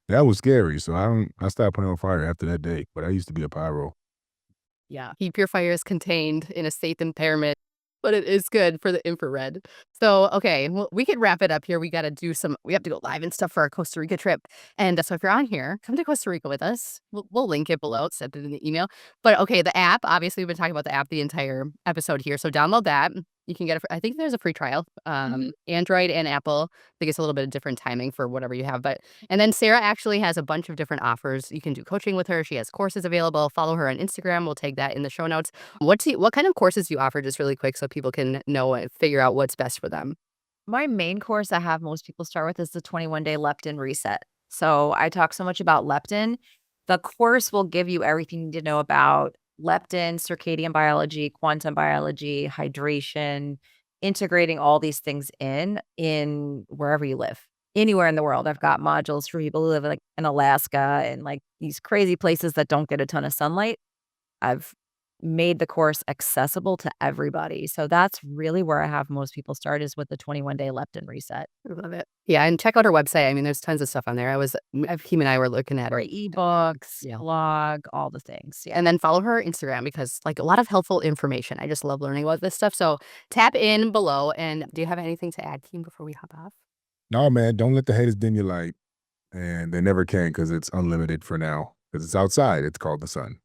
That was scary. So I stopped playing with fire after that day. But I used to be a pyro. Yeah. Keep your fires contained in a safe environment, but it is good for the infrared. So, okay, well, we could wrap it up here. We got to we have to go live and stuff for our Costa Rica trip. And so if you're on here, come to Costa Rica with us. We'll link it below, send it in the email. But okay, the app, obviously we've been talking about the app the entire episode here. So download that. You can get it. I think there's a free trial, Android and Apple. I think it's a little bit of different timing for whatever you have. And then Sarah actually has a bunch of different offers. You can do coaching with her. She has courses available. Follow her on Instagram. We'll take that in the show notes. What kind of courses do you offer, just really quick, so people can know and figure out what's best for them? My main course I have most people start with is the 21-day leptin reset. So I talk so much about leptin. The course will give you everything you need to know about leptin, circadian biology, quantum biology, hydration, integrating all these things in wherever you live. Anywhere in the world. I've got modules for people who live like in Alaska and like these crazy places that don't get a ton of sunlight. I've made the course accessible to everybody. So that's really where I have most people start, is with the 21-day leptin reset. I love it. Yeah, and check out her website. I mean, there's tons of stuff on there. Him and I were looking at Or her. ebooks, Yeah. blog, all the things. Yeah. And then follow her Instagram, because like a lot of helpful information. I just love learning about this stuff. So tap in below. And do you have anything to add, Keem, before we hop off? No, man, don't let the haters dim your light. And they never can, because it's unlimited for now. Because it's outside. It's called the sun.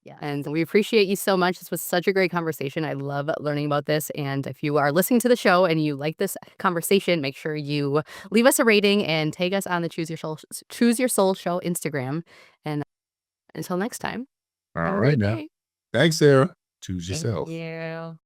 Yeah. And we appreciate you so much. This was such a great conversation. I love learning about this. And if you are listening to the show and you like this conversation, make sure you leave us a rating and tag us on the Choose Your Soul Show Instagram. And until next time. All have a right great now. day. Thanks, Sarah. Choose Thank yourself. you.